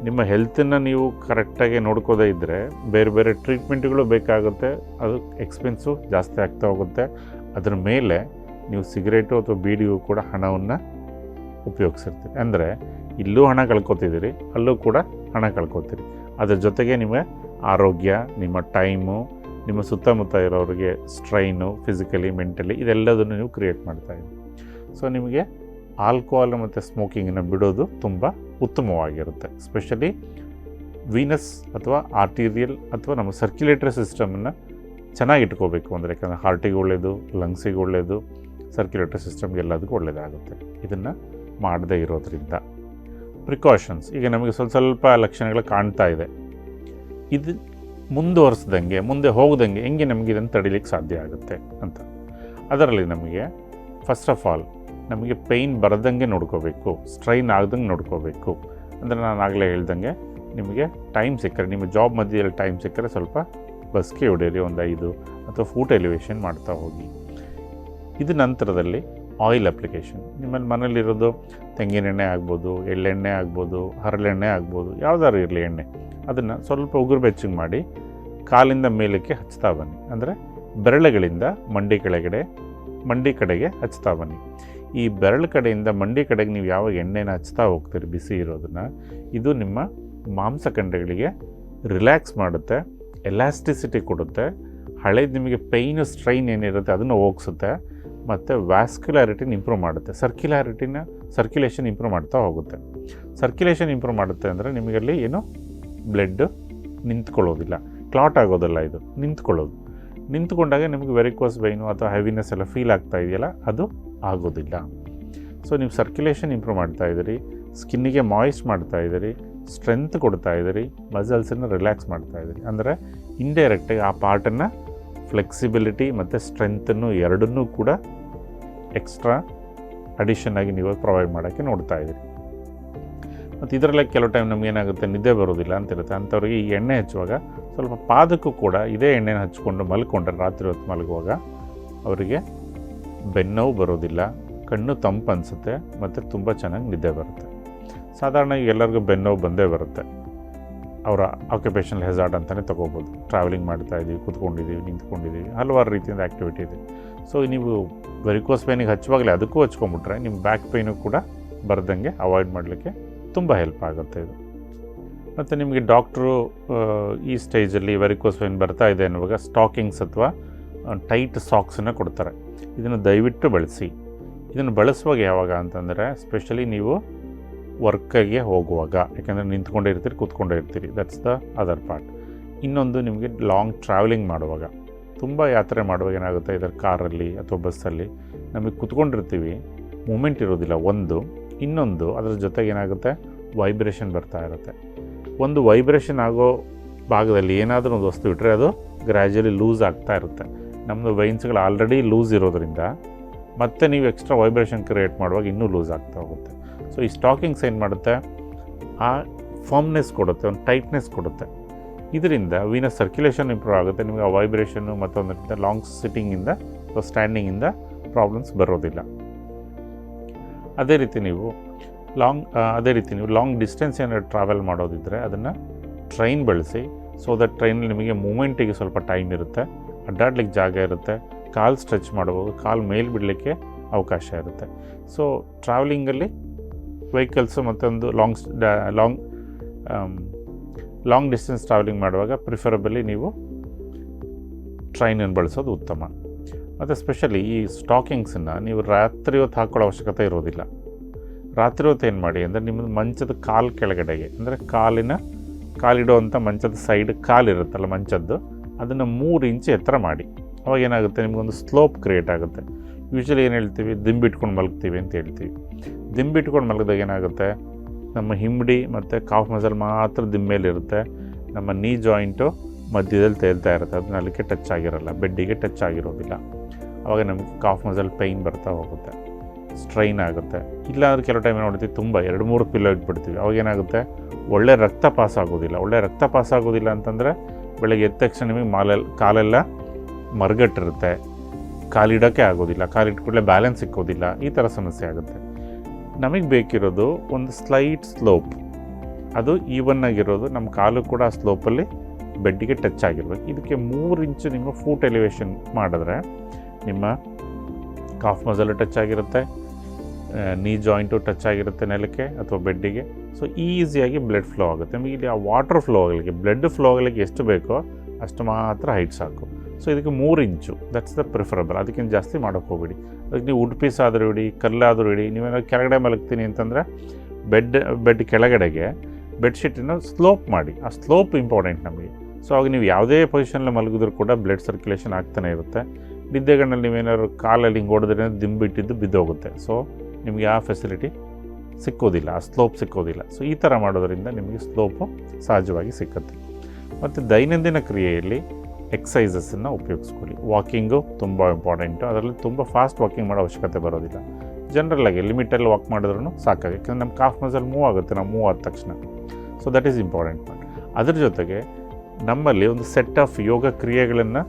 ನಿಮ್ಮ ಹೆಲ್ತನ್ನು ನೀವು ಕರೆಕ್ಟಾಗಿ ನೋಡ್ಕೋದೇ ಇದ್ದರೆ ಬೇರೆ ಬೇರೆ ಟ್ರೀಟ್ಮೆಂಟ್ಗಳು ಬೇಕಾಗುತ್ತೆ, ಅದು ಎಕ್ಸ್ಪೆನ್ಸು ಜಾಸ್ತಿ ಆಗ್ತಾ ಹೋಗುತ್ತೆ. ಅದರ ಮೇಲೆ ನೀವು ಸಿಗರೇಟು ಅಥವಾ ಬೀಡಿಗೂ ಕೂಡ ಹಣವನ್ನು ಉಪಯೋಗಿಸಿರ್ತೀರಿ. ಅಂದರೆ ಇಲ್ಲೂ ಹಣ ಕಳ್ಕೊತಿದ್ದೀರಿ, ಅಲ್ಲೂ ಕೂಡ ಹಣ ಕಳ್ಕೊತೀರಿ. ಅದರ ಜೊತೆಗೆ ನಿಮಗೆ ಆರೋಗ್ಯ, ನಿಮ್ಮ ಟೈಮು, ನಿಮ್ಮ ಸುತ್ತಮುತ್ತ ಇರೋರಿಗೆ ಸ್ಟ್ರೈನು, ಫಿಸಿಕಲಿ, ಮೆಂಟಲಿ ಇದೆಲ್ಲದನ್ನು ನೀವು ಕ್ರಿಯೇಟ್ ಮಾಡ್ತಾಯಿದ್ದೀರಿ. ಸೊ ನಿಮಗೆ ಆಲ್ಕೋಹಾಲ್ ಮತ್ತು ಸ್ಮೋಕಿಂಗನ್ನು ಬಿಡೋದು ತುಂಬ ಉತ್ತಮವಾಗಿರುತ್ತೆ. ಸ್ಪೆಷಲಿ ವೀನಸ್ ಅಥವಾ ಆರ್ಟೀರಿಯಲ್ ಅಥವಾ ನಮ್ಮ ಸರ್ಕ್ಯುಲೇಟರಿ ಸಿಸ್ಟಮನ್ನು ಚೆನ್ನಾಗಿಟ್ಕೋಬೇಕು. ಅಂದರೆ ಯಾಕಂದರೆ ಹಾರ್ಟಿಗೆ ಒಳ್ಳೆಯದು, ಲಂಗ್ಸಿಗೆ ಒಳ್ಳೆಯದು, ಸರ್ಕ್ಯುಲೇಟರಿ ಸಿಸ್ಟಮ್ಗೆ ಎಲ್ಲದಕ್ಕೂ ಒಳ್ಳೆಯದಾಗುತ್ತೆ ಇದನ್ನು ಮಾಡದೇ ಇರೋದ್ರಿಂದ. ಪ್ರಿಕಾಷನ್ಸ್ ಈಗ ನಮಗೆ ಸ್ವಲ್ಪ ಲಕ್ಷಣಗಳು ಕಾಣ್ತಾ ಇದೆ, ಇದು ಮುಂದುವರಿಸ್ದಂಗೆ ಮುಂದೆ ಹೋಗ್ದಂಗೆ ಹೆಂಗೆ ನಮಗೆ ಇದನ್ನು ತಡಿಲಿಕ್ಕೆ ಸಾಧ್ಯ ಆಗುತ್ತೆ ಅಂತ. ಅದರಲ್ಲಿ ನಮಗೆ ಫಸ್ಟ್ ಆಫ್ ಆಲ್ ನಮಗೆ ಪೇಯ್ನ್ ಬರದಂಗೆ ನೋಡ್ಕೋಬೇಕು, ಸ್ಟ್ರೈನ್ ಆಗ್ದಂಗೆ ನೋಡ್ಕೋಬೇಕು. ಅಂದರೆ ನಾನು ಆಗಲೇ ಹೇಳ್ದಂಗೆ ನಿಮಗೆ ಟೈಮ್ ಸಿಕ್ಕರೆ, ನಿಮ್ಮ ಜಾಬ್ ಮಧ್ಯದಲ್ಲಿ ಟೈಮ್ ಸಿಕ್ಕರೆ ಸ್ವಲ್ಪ ಬಸ್ಗೆ ಹೊಡೆಯಿರಿ, ಒಂದು 5 ಅಥವಾ ಫೂಟ್ ಎಲಿವೇಷನ್ ಮಾಡ್ತಾ ಹೋಗಿ. ಇದು ನಂತರದಲ್ಲಿ ಆಯಿಲ್ ಅಪ್ಲಿಕೇಶನ್. ನಿಮ್ಮಲ್ಲಿ ಮನೇಲಿರೋದು ತೆಂಗಿನೆಣ್ಣೆ ಆಗ್ಬೋದು, ಎಳ್ಳೆಣ್ಣೆ ಆಗ್ಬೋದು, ಹರಳೆಣ್ಣೆ ಆಗ್ಬೋದು, ಯಾವುದಾದ್ರು ಇರಲಿ ಎಣ್ಣೆ, ಅದನ್ನು ಸ್ವಲ್ಪ ಉಗುರು ಬೆಚ್ಚಗೆ ಮಾಡಿ ಕಾಲಿಂದ ಮೇಲಕ್ಕೆ ಹಚ್ತಾ ಬನ್ನಿ. ಅಂದರೆ ಬೆರಳುಗಳಿಂದ ಮಂಡಿ ಕಡೆಗೆ ಹಚ್ತಾ ಬನ್ನಿ. ಈ ಬೆರಳು ಕಡೆಯಿಂದ ಮಂಡಿ ಕಡೆಗೆ ನೀವು ಯಾವಾಗ ಎಣ್ಣೆನ ಹಚ್ತಾ ಹೋಗ್ತೀರಿ ಬಿಸಿ ಇರೋದನ್ನು, ಇದು ನಿಮ್ಮ ಮಾಂಸಖಂಡಗಳಿಗೆ ರಿಲ್ಯಾಕ್ಸ್ ಮಾಡುತ್ತೆ, ಎಲಾಸ್ಟಿಸಿಟಿ ಕೊಡುತ್ತೆ, ಹಳೇದು ನಿಮಗೆ ಪೈನು ಸ್ಟ್ರೈನ್ ಏನಿರುತ್ತೆ ಅದನ್ನು ಹೋಗಿಸುತ್ತೆ, ಮತ್ತು ವ್ಯಾಸ್ಕ್ಯುಲಾರಿಟಿನ ಇಂಪ್ರೂವ್ ಮಾಡುತ್ತೆ, ಸರ್ಕ್ಯುಲೇಷನ್ ಇಂಪ್ರೂವ್ ಮಾಡ್ತಾ ಹೋಗುತ್ತೆ. ಸರ್ಕ್ಯುಲೇಷನ್ ಇಂಪ್ರೂವ್ ಮಾಡುತ್ತೆ ಅಂದರೆ ನಿಮಗಲ್ಲಿ ಏನು ಬ್ಲಡ್ ನಿಂತ್ಕೊಳ್ಳೋದಿಲ್ಲ, ಕ್ಲಾಟ್ ಆಗೋದಿಲ್ಲ, ಇದು ನಿಂತ್ಕೊಂಡಾಗ ನಿಮಗೆ ವೆರಿಕೋಸ್ ವೈನು ಅಥವಾ ಹೆವಿನೆಸ್ ಎಲ್ಲ ಫೀಲ್ ಆಗ್ತಾ ಇದೆಯಲ್ಲ, ಅದು ಆಗೋದಿಲ್ಲ. ಸೊ ನೀವು ಸರ್ಕ್ಯುಲೇಷನ್ ಇಂಪ್ರೂವ್ ಮಾಡ್ತಾ ಇದ್ದೀರಿ, ಸ್ಕಿನ್ನಿಗೆ ಮಾಯಿಸ್ಟ್ ಮಾಡ್ತಾ ಇದ್ದೀರಿ, ಸ್ಟ್ರೆಂತ್ ಕೊಡ್ತಾ ಇದ್ದೀರಿ, ಮಸಲ್ಸನ್ನು ರಿಲ್ಯಾಕ್ಸ್ ಮಾಡ್ತಾ ಇದ್ದೀರಿ. ಅಂದರೆ ಇಂಡೈರೆಕ್ಟಾಗಿ ಆ ಪಾರ್ಟನ್ನು ಫ್ಲೆಕ್ಸಿಬಿಲಿಟಿ ಮತ್ತು ಸ್ಟ್ರೆಂತನ್ನು ಎರಡನ್ನೂ ಕೂಡ ಎಕ್ಸ್ಟ್ರಾ ಅಡಿಷನ್ ಆಗಿ ನೀವು ಪ್ರೊವೈಡ್ ಮಾಡೋಕ್ಕೆ ನೋಡ್ತಾ ಇದ್ದೀರಿ. ಮತ್ತು ಇದರಲ್ಲೇ ಕೆಲವು ಟೈಮ್ ನಮ್ಗೆ ಏನಾಗುತ್ತೆ, ನಿದ್ದೆ ಬರೋದಿಲ್ಲ ಅಂತಿರುತ್ತೆ. ಅಂಥವ್ರಿಗೆ ಈ ಎಣ್ಣೆ ಹಚ್ಚುವಾಗ ಸ್ವಲ್ಪ ಪಾದಕ್ಕೂ ಕೂಡ ಇದೇ ಎಣ್ಣೆನ ಹಚ್ಕೊಂಡು ಮಲ್ಕೊಂಡ್ರೆ ರಾತ್ರಿ ಹೊತ್ತು ಮಲಗುವಾಗ ಅವರಿಗೆ ಬೆನ್ನೋವು ಬರೋದಿಲ್ಲ, ಕಣ್ಣು ತಂಪು ಅನಿಸುತ್ತೆ ಮತ್ತು ತುಂಬ ಚೆನ್ನಾಗಿ ನಿದ್ದೆ ಬರುತ್ತೆ. ಸಾಧಾರಣ ಎಲ್ಲರಿಗೂ ಬೆನ್ನೋವು ಬಂದೇ ಬರುತ್ತೆ, ಅವರ ಆಕ್ಯುಪೇಷನಲ್ ಹೆಜಾರ್ಡ್ ಅಂತಲೇ ತೊಗೋಬೋದು. ಟ್ರಾವೆಲಿಂಗ್ ಮಾಡ್ತಾಯಿದ್ದೀವಿ, ಕೂತ್ಕೊಂಡಿದ್ದೀವಿ, ನಿಂತ್ಕೊಂಡಿದ್ದೀವಿ, ಹಲವಾರು ರೀತಿಯಿಂದ ಆ್ಯಕ್ಟಿವಿಟಿ ಇದೆ. ಸೊ ನೀವು ವೆರಿಕೋಸ್ ಪೇನಿಗೆ ಹಚ್ಚುವಾಗಲೇ ಅದಕ್ಕೂ ಹಚ್ಕೊಂಡ್ಬಿಟ್ರೆ ನಿಮ್ಮ ಬ್ಯಾಕ್ ಪೇನು ಕೂಡ ಬರ್ದಂಗೆ ಅವಾಯ್ಡ್ ಮಾಡಲಿಕ್ಕೆ ತುಂಬ ಹೆಲ್ಪ್ ಆಗುತ್ತೆ ಇದು. ಮತ್ತು ನಿಮಗೆ ಡಾಕ್ಟ್ರು ಈ ಸ್ಟೇಜಲ್ಲಿ ವೆರಿಕೋಸ್ ಪೇನ್ ಬರ್ತಾ ಇದೆ ಅನ್ನುವಾಗ ಸ್ಟಾಕಿಂಗ್ಸ್ ಅಥವಾ ಟೈಟ್ ಸಾಕ್ಸನ್ನು ಕೊಡ್ತಾರೆ. ಇದನ್ನು ದಯವಿಟ್ಟು ಬಳಸಿ. ಇದನ್ನು ಬಳಸುವಾಗ ಯಾವಾಗ ಅಂತಂದರೆ ಸ್ಪೆಷಲಿ ನೀವು ವರ್ಕಿಗೆ ಹೋಗುವಾಗ, ಯಾಕೆಂದರೆ ನಿಂತ್ಕೊಂಡೇ ಇರ್ತೀರಿ, ಕೂತ್ಕೊಂಡೇ ಇರ್ತೀರಿ, ದಟ್ಸ್ ದ ಅದರ್ ಪಾರ್ಟ್. ಇನ್ನೊಂದು ನಿಮಗೆ ಲಾಂಗ್ ಟ್ರಾವೆಲಿಂಗ್ ಮಾಡುವಾಗ, ತುಂಬ ಯಾತ್ರೆ ಮಾಡುವಾಗ ಏನಾಗುತ್ತೆ, ಇದರ ಕಾರಲ್ಲಿ ಅಥವಾ ಬಸ್ಸಲ್ಲಿ ನಮಗೆ ಕೂತ್ಕೊಂಡಿರ್ತೀವಿ, ಮೂಮೆಂಟ್ ಇರೋದಿಲ್ಲ ಒಂದು. ಇನ್ನೊಂದು ಅದರ ಜೊತೆಗೆ ಏನಾಗುತ್ತೆ, ವೈಬ್ರೇಷನ್ ಬರ್ತಾ ಇರುತ್ತೆ. ಒಂದು ವೈಬ್ರೇಷನ್ ಆಗೋ ಭಾಗದಲ್ಲಿ ಏನಾದರೂ ಒಂದು ವಸ್ತು ಇಟ್ಟರೆ ಅದು ಗ್ರ್ಯಾಜುಯಲಿ ಲೂಸ್ ಆಗ್ತಾ ಇರುತ್ತೆ. ನಮ್ಮದು ವೈನ್ಸ್ಗಳು ಆಲ್ರೆಡಿ ಲೂಸ್ ಇರೋದ್ರಿಂದ ಮತ್ತೆ ನೀವು ಎಕ್ಸ್ಟ್ರಾ ವೈಬ್ರೇಷನ್ ಕ್ರಿಯೇಟ್ ಮಾಡುವಾಗ ಇನ್ನೂ ಲೂಸ್ ಆಗ್ತಾ ಹೋಗುತ್ತೆ. ಸೊ ಈ ಸ್ಟಾಕಿಂಗ್ಸ್ ಏನು ಮಾಡುತ್ತೆ, ಆ ಫರ್ಮ್ನೆಸ್ ಕೊಡುತ್ತೆ, ಒಂದು ಟೈಟ್ನೆಸ್ ಕೊಡುತ್ತೆ. ಇದರಿಂದ ವೀನಸ್ ಸರ್ಕ್ಯುಲೇಷನ್ ಇಂಪ್ರೂವ್ ಆಗುತ್ತೆ. ನಿಮಗೆ ಆ ವೈಬ್ರೇಷನ್ನು ಮತ್ತೊಂದರಿಂದ ಲಾಂಗ್ ಸಿಟ್ಟಿಂಗಿಂದ ಅಥವಾ ಸ್ಟ್ಯಾಂಡಿಂಗಿಂದ ಪ್ರಾಬ್ಲಮ್ಸ್ ಬರೋದಿಲ್ಲ. ಅದೇ ರೀತಿ ನೀವು ಲಾಂಗ್ ಡಿಸ್ಟೆನ್ಸ್ ಏನಾದ್ರು ಟ್ರಾವೆಲ್ ಮಾಡೋದಿದ್ದರೆ ಅದನ್ನು ಟ್ರೈನ್ ಬಳಸಿ. ಸೊ ದಟ್ ಟ್ರೈನಲ್ಲಿ ನಿಮಗೆ ಮೂಮೆಂಟಿಗೆ ಸ್ವಲ್ಪ ಟೈಮ್ ಇರುತ್ತೆ, ಅಡ್ಡಾಡ್ಲಿಕ್ಕೆ ಜಾಗ ಇರುತ್ತೆ, ಕಾಲು ಸ್ಟ್ರೆಚ್ ಮಾಡ್ಬೋದು, ಕಾಲು ಮೇಲೆ ಬಿಡಲಿಕ್ಕೆ ಅವಕಾಶ ಇರುತ್ತೆ. ಸೊ ಟ್ರಾವೆಲಿಂಗಲ್ಲಿ ವೆಹಿಕಲ್ಸು ಮತ್ತೊಂದು ಲಾಂಗ್ ಡಿಸ್ಟೆನ್ಸ್ ಟ್ರಾವೆಲಿಂಗ್ ಮಾಡುವಾಗ ಪ್ರಿಫರಬಲಿ ನೀವು ಟ್ರೈನನ್ನು ಬಳಸೋದು ಉತ್ತಮ. ಮತ್ತು ಸ್ಪೆಷಲಿ ಈ ಸ್ಟಾಕಿಂಗ್ಸನ್ನು ನೀವು ರಾತ್ರಿ ಹೊತ್ತು ಹಾಕ್ಕೊಳ್ಳೋ ಅವಶ್ಯಕತೆ ಇರೋದಿಲ್ಲ. ರಾತ್ರಿ ಹೊತ್ತು ಏನು ಮಾಡಿ ಅಂದರೆ ನಿಮ್ಮದು ಮಂಚದ ಕಾಲು ಕೆಳಗಡೆಗೆ, ಅಂದರೆ ಕಾಲಿಡುವಂಥ ಮಂಚದ ಸೈಡ್ ಕಾಲಿರುತ್ತಲ್ಲ ಮಂಚದ್ದು, ಅದನ್ನು 3 ಇಂಚು ಎತ್ತರ ಮಾಡಿ. ಅವಾಗ ಏನಾಗುತ್ತೆ, ನಿಮಗೊಂದು ಸ್ಲೋಪ್ ಕ್ರಿಯೇಟ್ ಆಗುತ್ತೆ. ಯೂಶ್ವಲಿ ಏನು ಹೇಳ್ತೀವಿ, ದಿಂಬಿಟ್ಕೊಂಡು ಮಲಗ್ತೀವಿ ಅಂತ ಹೇಳ್ತೀವಿ. ದಿಂಬಿಟ್ಕೊಂಡು ಮಲಗಿದಾಗ ಏನಾಗುತ್ತೆ, ನಮ್ಮ ಹಿಂಬಡಿ ಮತ್ತು ಕಾಫ್ ಮಸಲ್ ಮಾತ್ರ ದಿಂಬೇಲಿರುತ್ತೆ, ನಮ್ಮ ನೀ ಜಾಯಿಂಟು ಮಧ್ಯದಲ್ಲಿ ತೇಲ್ತಾ ಇರುತ್ತೆ, ಅದನ್ನ ಅಲ್ಲಿಗೆ ಟಚ್ ಆಗಿರೋಲ್ಲ, ಬೆಡ್ಡಿಗೆ ಟಚ್ ಆಗಿರೋದಿಲ್ಲ. ಆವಾಗ ನಮಗೆ ಕಾಫ್ ಮಸಲ್ ಪೈನ್ ಬರ್ತಾ ಹೋಗುತ್ತೆ, ಸ್ಟ್ರೈನ್ ಆಗುತ್ತೆ. ಇಲ್ಲಾಂದ್ರೆ ಕೆಲವು ಟೈಮ್ ನೋಡ್ತೀವಿ ತುಂಬ 2-3 ಪಿಲ್ಲೋ ಇಟ್ಬಿಡ್ತೀವಿ, ಅವಾಗೇನಾಗುತ್ತೆ, ಒಳ್ಳೆ ರಕ್ತ ಪಾಸ್ ಆಗೋದಿಲ್ಲ. ಅಂತಂದರೆ ಬೆಳಗ್ಗೆ ಎದ್ದ ತಕ್ಷಣ ನಿಮಗೆ ಕಾಲೆಲ್ಲ ಮರಗಟ್ಟಿರುತ್ತೆ, ಕಾಲಿಡೋಕ್ಕೆ ಆಗೋದಿಲ್ಲ, ಕಾಲಿಟ್ಟ ಕೂಡಲೇ ಬ್ಯಾಲೆನ್ಸ್ ಸಿಕ್ಕೋದಿಲ್ಲ, ಈ ಥರ ಸಮಸ್ಯೆ ಆಗುತ್ತೆ. ನಮಗೆ ಬೇಕಿರೋದು ಒಂದು ಸ್ಲೈಟ್ ಸ್ಲೋಪ್, ಅದು ಈವನ್ ಆಗಿರೋದು, ನಮ್ಮ ಕಾಲು ಕೂಡ ಆ ಸ್ಲೋಪಲ್ಲಿ ಬೆಡ್ಡಿಗೆ ಟಚ್ ಆಗಿರ್ಬೇಕು. ಇದಕ್ಕೆ 3 ಇಂಚು ನಿಮ್ಮ ಫೂಟ್ ಎಲಿವೇಷನ್ ಮಾಡಿದ್ರೆ ನಿಮ್ಮ ಕಾಫ್ ಮಸಲು ಟಚ್ ಆಗಿರುತ್ತೆ, ನೀ ಜಾಯಿಂಟು ಟಚ್ ಆಗಿರುತ್ತೆ ನೆಲಕ್ಕೆ ಅಥವಾ ಬೆಡ್ಡಿಗೆ. ಸೊ ಈಸಿಯಾಗಿ ಬ್ಲಡ್ ಫ್ಲೋ ಆಗುತ್ತೆ. ನಮಗೆ ಇಲ್ಲಿ ಆ ವಾಟರ್ ಫ್ಲೋ ಆಗಲಿಕ್ಕೆ, ಬ್ಲಡ್ ಫ್ಲೋ ಆಗಲಿಕ್ಕೆ ಎಷ್ಟು ಬೇಕೋ ಅಷ್ಟು ಮಾತ್ರ ಹೈಟ್ ಸಾಕು. ಸೊ ಇದಕ್ಕೆ 3 ಇಂಚು, ದಟ್ಸ್ ದ ಪ್ರಿಫರಬಲ್. ಅದಕ್ಕಿಂತ ಜಾಸ್ತಿ ಮಾಡೋಕ್ಕೆ ಹೋಗ್ಬೇಡಿ. ಅದಕ್ಕೆ ನೀವು ವುಡ್ ಪೀಸ್ ಆದರೂ ಇಡಿ, ಕಲ್ಲಾದರೂ ಇಡಿ. ನೀವೇನೋ ಕೆಳಗಡೆ ಮಲಗ್ತೀನಿ ಅಂತಂದರೆ ಬೆಡ್ ಕೆಳಗಡೆಗೆ ಬೆಡ್ಶೀಟನ್ನು ಸ್ಲೋಪ್ ಮಾಡಿ. ಆ ಸ್ಲೋಪ್ ಇಂಪಾರ್ಟೆಂಟ್ ನಮಗೆ. ಸೊ ಆಗ ನೀವು ಯಾವುದೇ ಪೊಸಿಷನಲ್ಲಿ ಮಲಗಿದ್ರೂ ಕೂಡ ಬ್ಲಡ್ ಸರ್ಕ್ಯುಲೇಷನ್ ಆಗ್ತಾನೆ ಇರುತ್ತೆ. ನಿದ್ದೆಗಣ್ಣಲ್ಲಿ ನೀವೇನಾದ್ರು ಕಾಲಲ್ಲಿ ಹಿಂಗೆ ಹೊಡೆದ್ರೆ ದಿಂಬಿಟ್ಟಿದ್ದು ಬಿದ್ದೋಗುತ್ತೆ. ಸೊ ನಿಮಗೆ ಆ ಫೆಸಿಲಿಟಿ ಸಿಕ್ಕೋದಿಲ್ಲ, ಆ ಸ್ಲೋಪ್ ಸಿಕ್ಕೋದಿಲ್ಲ. ಸೊ ಈ ಥರ ಮಾಡೋದರಿಂದ ನಿಮಗೆ ಸ್ಲೋಪು ಸಹಜವಾಗಿ ಸಿಕ್ಕುತ್ತೆ. ಮತ್ತು ದೈನಂದಿನ ಕ್ರಿಯೆಯಲ್ಲಿ ಎಕ್ಸಸೈಸಸ್ಸನ್ನು ಉಪಯೋಗಿಸ್ಕೊಳ್ಳಿ. ವಾಕಿಂಗು ತುಂಬ ಇಂಪಾರ್ಟೆಂಟು. ಅದರಲ್ಲಿ ತುಂಬ ಫಾಸ್ಟ್ ವಾಕಿಂಗ್ ಮಾಡೋ ಅವಶ್ಯಕತೆ ಬರೋದಿಲ್ಲ. ಜನರಲ್ಲಾಗಿ ಲಿಮಿಟಲ್ಲಿ ವಾಕ್ ಮಾಡಿದ್ರೂ ಸಾಕಾಗಿ, ಯಾಕಂದರೆ ನಮ್ಮ ಕಾಫ್ ಮಸಲ್ ಮೂವ್ ಆಗುತ್ತೆ ನಾವು ಮೂವ್ ಆದ ತಕ್ಷಣ. So that is important part. ಅದ್ರ ಜೊತೆಗೆ ನಮ್ಮಲ್ಲಿ ಒಂದು ಸೆಟ್ ಆಫ್ ಯೋಗ ಕ್ರಿಯೆಗಳನ್ನು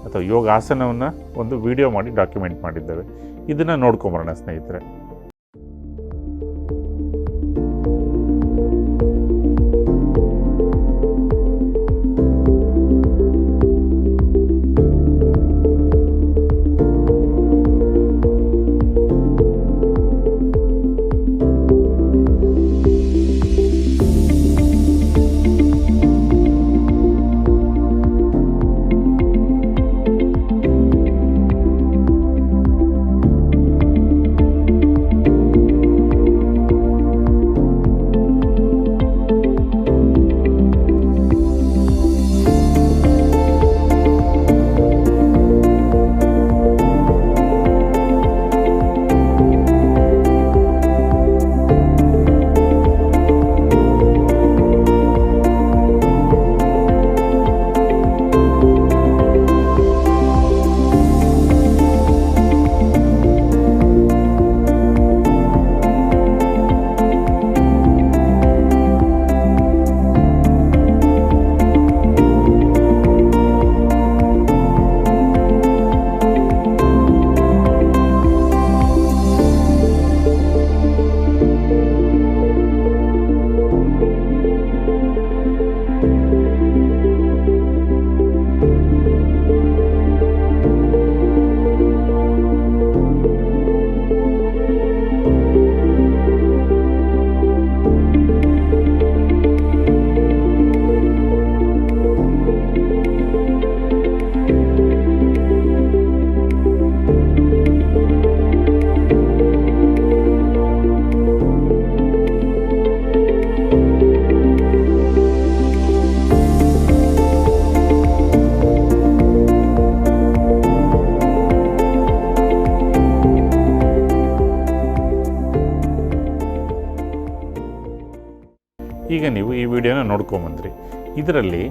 ಅಥವಾ ಯೋಗಾಸನವನ್ನು ಒಂದು ವಿಡಿಯೋ ಮಾಡಿ ಡಾಕ್ಯುಮೆಂಟ್ ಮಾಡಿದ್ದೇವೆ. ಇದನ್ನು ನೋಡ್ಕೊಂಬರೋಣ ಸ್ನೇಹಿತರೆ. ಈಗ ನೀವು ಈ ವಿಡಿಯೋನ ನೋಡ್ಕೊಂಬಂದ್ರಿ. ಇದರಲ್ಲಿ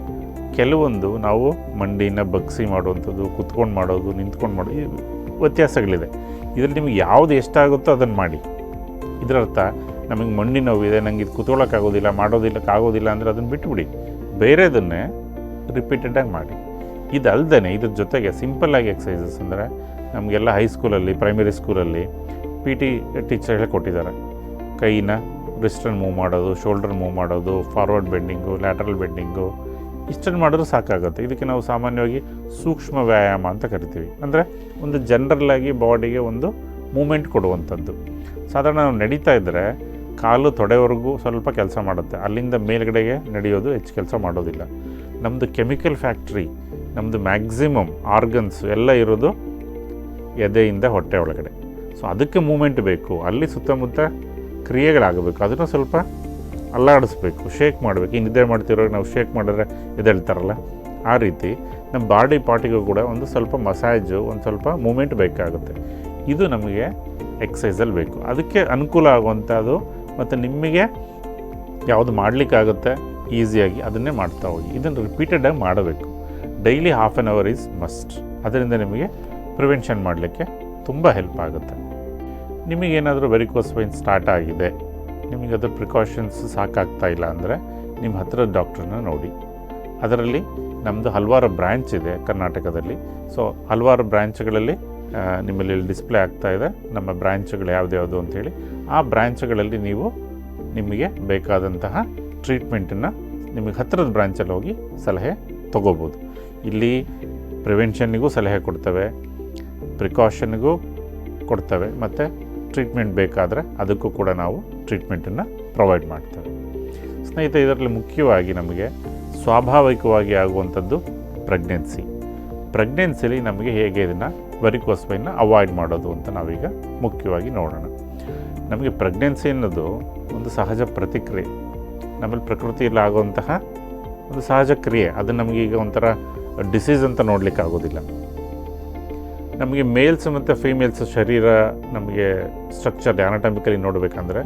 ಕೆಲವೊಂದು ನಾವು ಮಂಡಿನ ಬಗ್ಸಿ ಮಾಡುವಂಥದ್ದು, ಕುತ್ಕೊಂಡು ಮಾಡೋದು, ನಿಂತ್ಕೊಂಡು ಮಾಡೋದು, ವ್ಯತ್ಯಾಸಗಳಿದೆ. ಇದರಲ್ಲಿ ನಿಮಗೆ ಯಾವುದು ಎಷ್ಟಾಗುತ್ತೋ ಅದನ್ನು ಮಾಡಿ. ಇದರರ್ಥ ನಮಗೆ ಮಂಡಿ ನೋವಿದೆ, ನನಗೆ ಇದು ಕುತ್ಕೊಳ್ಳೋಕ್ಕಾಗೋದಿಲ್ಲ, ಆಗೋದಿಲ್ಲ ಅಂದರೆ ಅದನ್ನು ಬಿಟ್ಟುಬಿಡಿ, ಬೇರೆದನ್ನೇ ರಿಪೀಟೆಡಾಗಿ ಮಾಡಿ. ಇದಲ್ದೇ ಇದ್ರ ಜೊತೆಗೆ ಸಿಂಪಲ್ಲಾಗಿ ಎಕ್ಸಸೈಸಸ್ ಅಂದರೆ ನಮಗೆಲ್ಲ ಹೈಸ್ಕೂಲಲ್ಲಿ, ಪ್ರೈಮರಿ ಸ್ಕೂಲಲ್ಲಿ PT ಟೀಚರ್ ಹೇಳಿಕೊಟ್ಟಿದ್ದಾರೆ. ಕೈನ ರಿಸ್ಟನ್ನು ಮೂವ್ ಮಾಡೋದು, ಶೋಲ್ಡರ್ ಮೂವ್ ಮಾಡೋದು, ಫಾರ್ವರ್ಡ್ ಬೆಂಡಿಂಗು, ಲ್ಯಾಟ್ರಲ್ ಬೆಂಡಿಂಗು, ಇಷ್ಟನ್ನು ಮಾಡಿದ್ರೂ ಸಾಕಾಗುತ್ತೆ. ಇದಕ್ಕೆ ನಾವು ಸಾಮಾನ್ಯವಾಗಿ ಸೂಕ್ಷ್ಮ ವ್ಯಾಯಾಮ ಅಂತ ಕರಿತೀವಿ. ಅಂದರೆ ಒಂದು ಜನರಲ್ಲಾಗಿ ಬಾಡಿಗೆ ಒಂದು ಮೂಮೆಂಟ್ ಕೊಡುವಂಥದ್ದು. ಸಾಧಾರಣ ನಾವು ನಡೀತಾ ಇದ್ದರೆ ಕಾಲು ತೊಡೆವರೆಗೂ ಸ್ವಲ್ಪ ಕೆಲಸ ಮಾಡುತ್ತೆ, ಅಲ್ಲಿಂದ ಮೇಲ್ಗಡೆಗೆ ನಡೆಯೋದು ಹೆಚ್ಚು ಕೆಲಸ ಮಾಡೋದಿಲ್ಲ. ನಮ್ಮದು ಕೆಮಿಕಲ್ ಫ್ಯಾಕ್ಟ್ರಿ, ನಮ್ಮದು ಮ್ಯಾಕ್ಸಿಮಮ್ ಆರ್ಗನ್ಸ್ ಎಲ್ಲ ಇರೋದು ಎದೆಯಿಂದ ಹೊಟ್ಟೆ ಒಳಗಡೆ. ಸೊ ಅದಕ್ಕೆ ಮೂಮೆಂಟ್ ಬೇಕು, ಅಲ್ಲಿ ಸುತ್ತಮುತ್ತ ಕ್ರಿಯೆಗಳಾಗಬೇಕು. ಅದನ್ನು ಸ್ವಲ್ಪ ಅಲ್ಲಾಡಿಸ್ಬೇಕು, ಶೇಕ್ ಮಾಡಬೇಕು. ಈ ನಿದ್ದೆ ಮಾಡ್ತಿರೋವಾಗ ನಾವು ಶೇಕ್ ಮಾಡಿದ್ರೆ ಎದ್ದೇಳ್ತಾರಲ್ಲ, ಆ ರೀತಿ ನಮ್ಮ ಬಾಡಿ ಪಾರ್ಟಿಗೂ ಕೂಡ ಒಂದು ಸ್ವಲ್ಪ ಮಸಾಜು, ಒಂದು ಸ್ವಲ್ಪ ಮೂಮೆಂಟ್ ಬೇಕಾಗುತ್ತೆ. ಇದು ನಮಗೆ ಎಕ್ಸಸೈಸಲ್ಲಿ ಬೇಕು. ಅದಕ್ಕೆ ಅನುಕೂಲ ಆಗುವಂಥದ್ದು ಮತ್ತು ನಿಮಗೆ ಯಾವುದು ಮಾಡಲಿಕ್ಕಾಗುತ್ತೆ ಈಸಿಯಾಗಿ ಅದನ್ನೇ ಮಾಡ್ತಾ ಹೋಗಿ. ಇದನ್ನು ರಿಪೀಟೆಡಾಗಿ ಮಾಡಬೇಕು. Daily ½ an hour is must. ಅದರಿಂದ ನಿಮಗೆ ಪ್ರಿವೆನ್ಷನ್ ಮಾಡಲಿಕ್ಕೆ ತುಂಬ ಹೆಲ್ಪ್ ಆಗುತ್ತೆ. ನಿಮಗೇನಾದರೂ ವೆರಿಕೋಸ್ ವೈನ್ ಸ್ಟಾರ್ಟ್ ಆಗಿದೆ, ನಿಮಗೆ ಅದರ ಪ್ರಿಕಾಷನ್ಸ್ ಸಾಕಾಗ್ತಾ ಇಲ್ಲ ಅಂದರೆ ನಿಮ್ಮ ಹತ್ತಿರ ಡಾಕ್ಟ್ರನ್ನ ನೋಡಿ. ಅದರಲ್ಲಿ ನಮ್ಮದು ಹಲವಾರು ಬ್ರ್ಯಾಂಚ್ ಇದೆ ಕರ್ನಾಟಕದಲ್ಲಿ. ಸೊ ಹಲವಾರು ಬ್ರ್ಯಾಂಚ್ಗಳಲ್ಲಿ ನಿಮ್ಮಲ್ಲಿ ಡಿಸ್ಪ್ಲೇ ಆಗ್ತಾ ಇದೆ ನಮ್ಮ ಬ್ರ್ಯಾಂಚ್ಗಳು ಯಾವ್ದ್ಯಾವುದು ಅಂಥೇಳಿ. ಆ ಬ್ರ್ಯಾಂಚ್ಗಳಲ್ಲಿ ನೀವು ನಿಮಗೆ ಬೇಕಾದಂತಹ ಟ್ರೀಟ್ಮೆಂಟನ್ನು ನಿಮಗೆ ಹತ್ತಿರದ ಬ್ರ್ಯಾಂಚಲ್ಲಿ ಹೋಗಿ ಸಲಹೆ ತೊಗೋಬೋದು. ಇಲ್ಲಿ ಪ್ರಿವೆನ್ಷನ್ನಿಗೂ ಸಲಹೆ ಕೊಡ್ತವೆ, ಪ್ರಿಕಾಷನ್ನಿಗೂ ಕೊಡ್ತವೆ, ಮತ್ತು ಟ್ರೀಟ್ಮೆಂಟ್ ಬೇಕಾದರೆ ಅದಕ್ಕೂ ಕೂಡ ನಾವು ಟ್ರೀಟ್ಮೆಂಟನ್ನು ಪ್ರೊವೈಡ್ ಮಾಡ್ತೇವೆ. ಸ್ನೇಹಿತರೆ, ಇದರಲ್ಲಿ ಮುಖ್ಯವಾಗಿ ನಮಗೆ ಸ್ವಾಭಾವಿಕವಾಗಿ ಆಗುವಂಥದ್ದು ಪ್ರೆಗ್ನೆನ್ಸಿಲಿ ನಮಗೆ ಹೇಗೆ ಇದನ್ನು ವೆರಿಕೋಸ್ ವೈನ್ನ ಅವಾಯ್ಡ್ ಮಾಡೋದು ಅಂತ ನಾವೀಗ ಮುಖ್ಯವಾಗಿ ನೋಡೋಣ. ನಮಗೆ ಪ್ರೆಗ್ನೆನ್ಸಿ ಅನ್ನೋದು ಒಂದು ಸಹಜ ಪ್ರತಿಕ್ರಿಯೆ, ನಮ್ಮಲ್ಲಿ ಪ್ರಕೃತಿಯಲ್ಲಿ ಆಗುವಂತಹ ಒಂದು ಸಹಜ ಕ್ರಿಯೆ. ಅದು ನಮಗೀಗ ಒಂಥರ ಡಿಸೀಸ್ ಅಂತ ನೋಡಲಿಕ್ಕೆ ಆಗೋದಿಲ್ಲ. ನಮಗೆ ಮೇಲ್ಸ್ ಮತ್ತು ಫೀಮೇಲ್ಸ್ ಶರೀರ ನಮಗೆ ಸ್ಟ್ರಕ್ಚರ್ ಆನಟಾಮಿಕಲಿ ನೋಡಬೇಕಂದ್ರೆ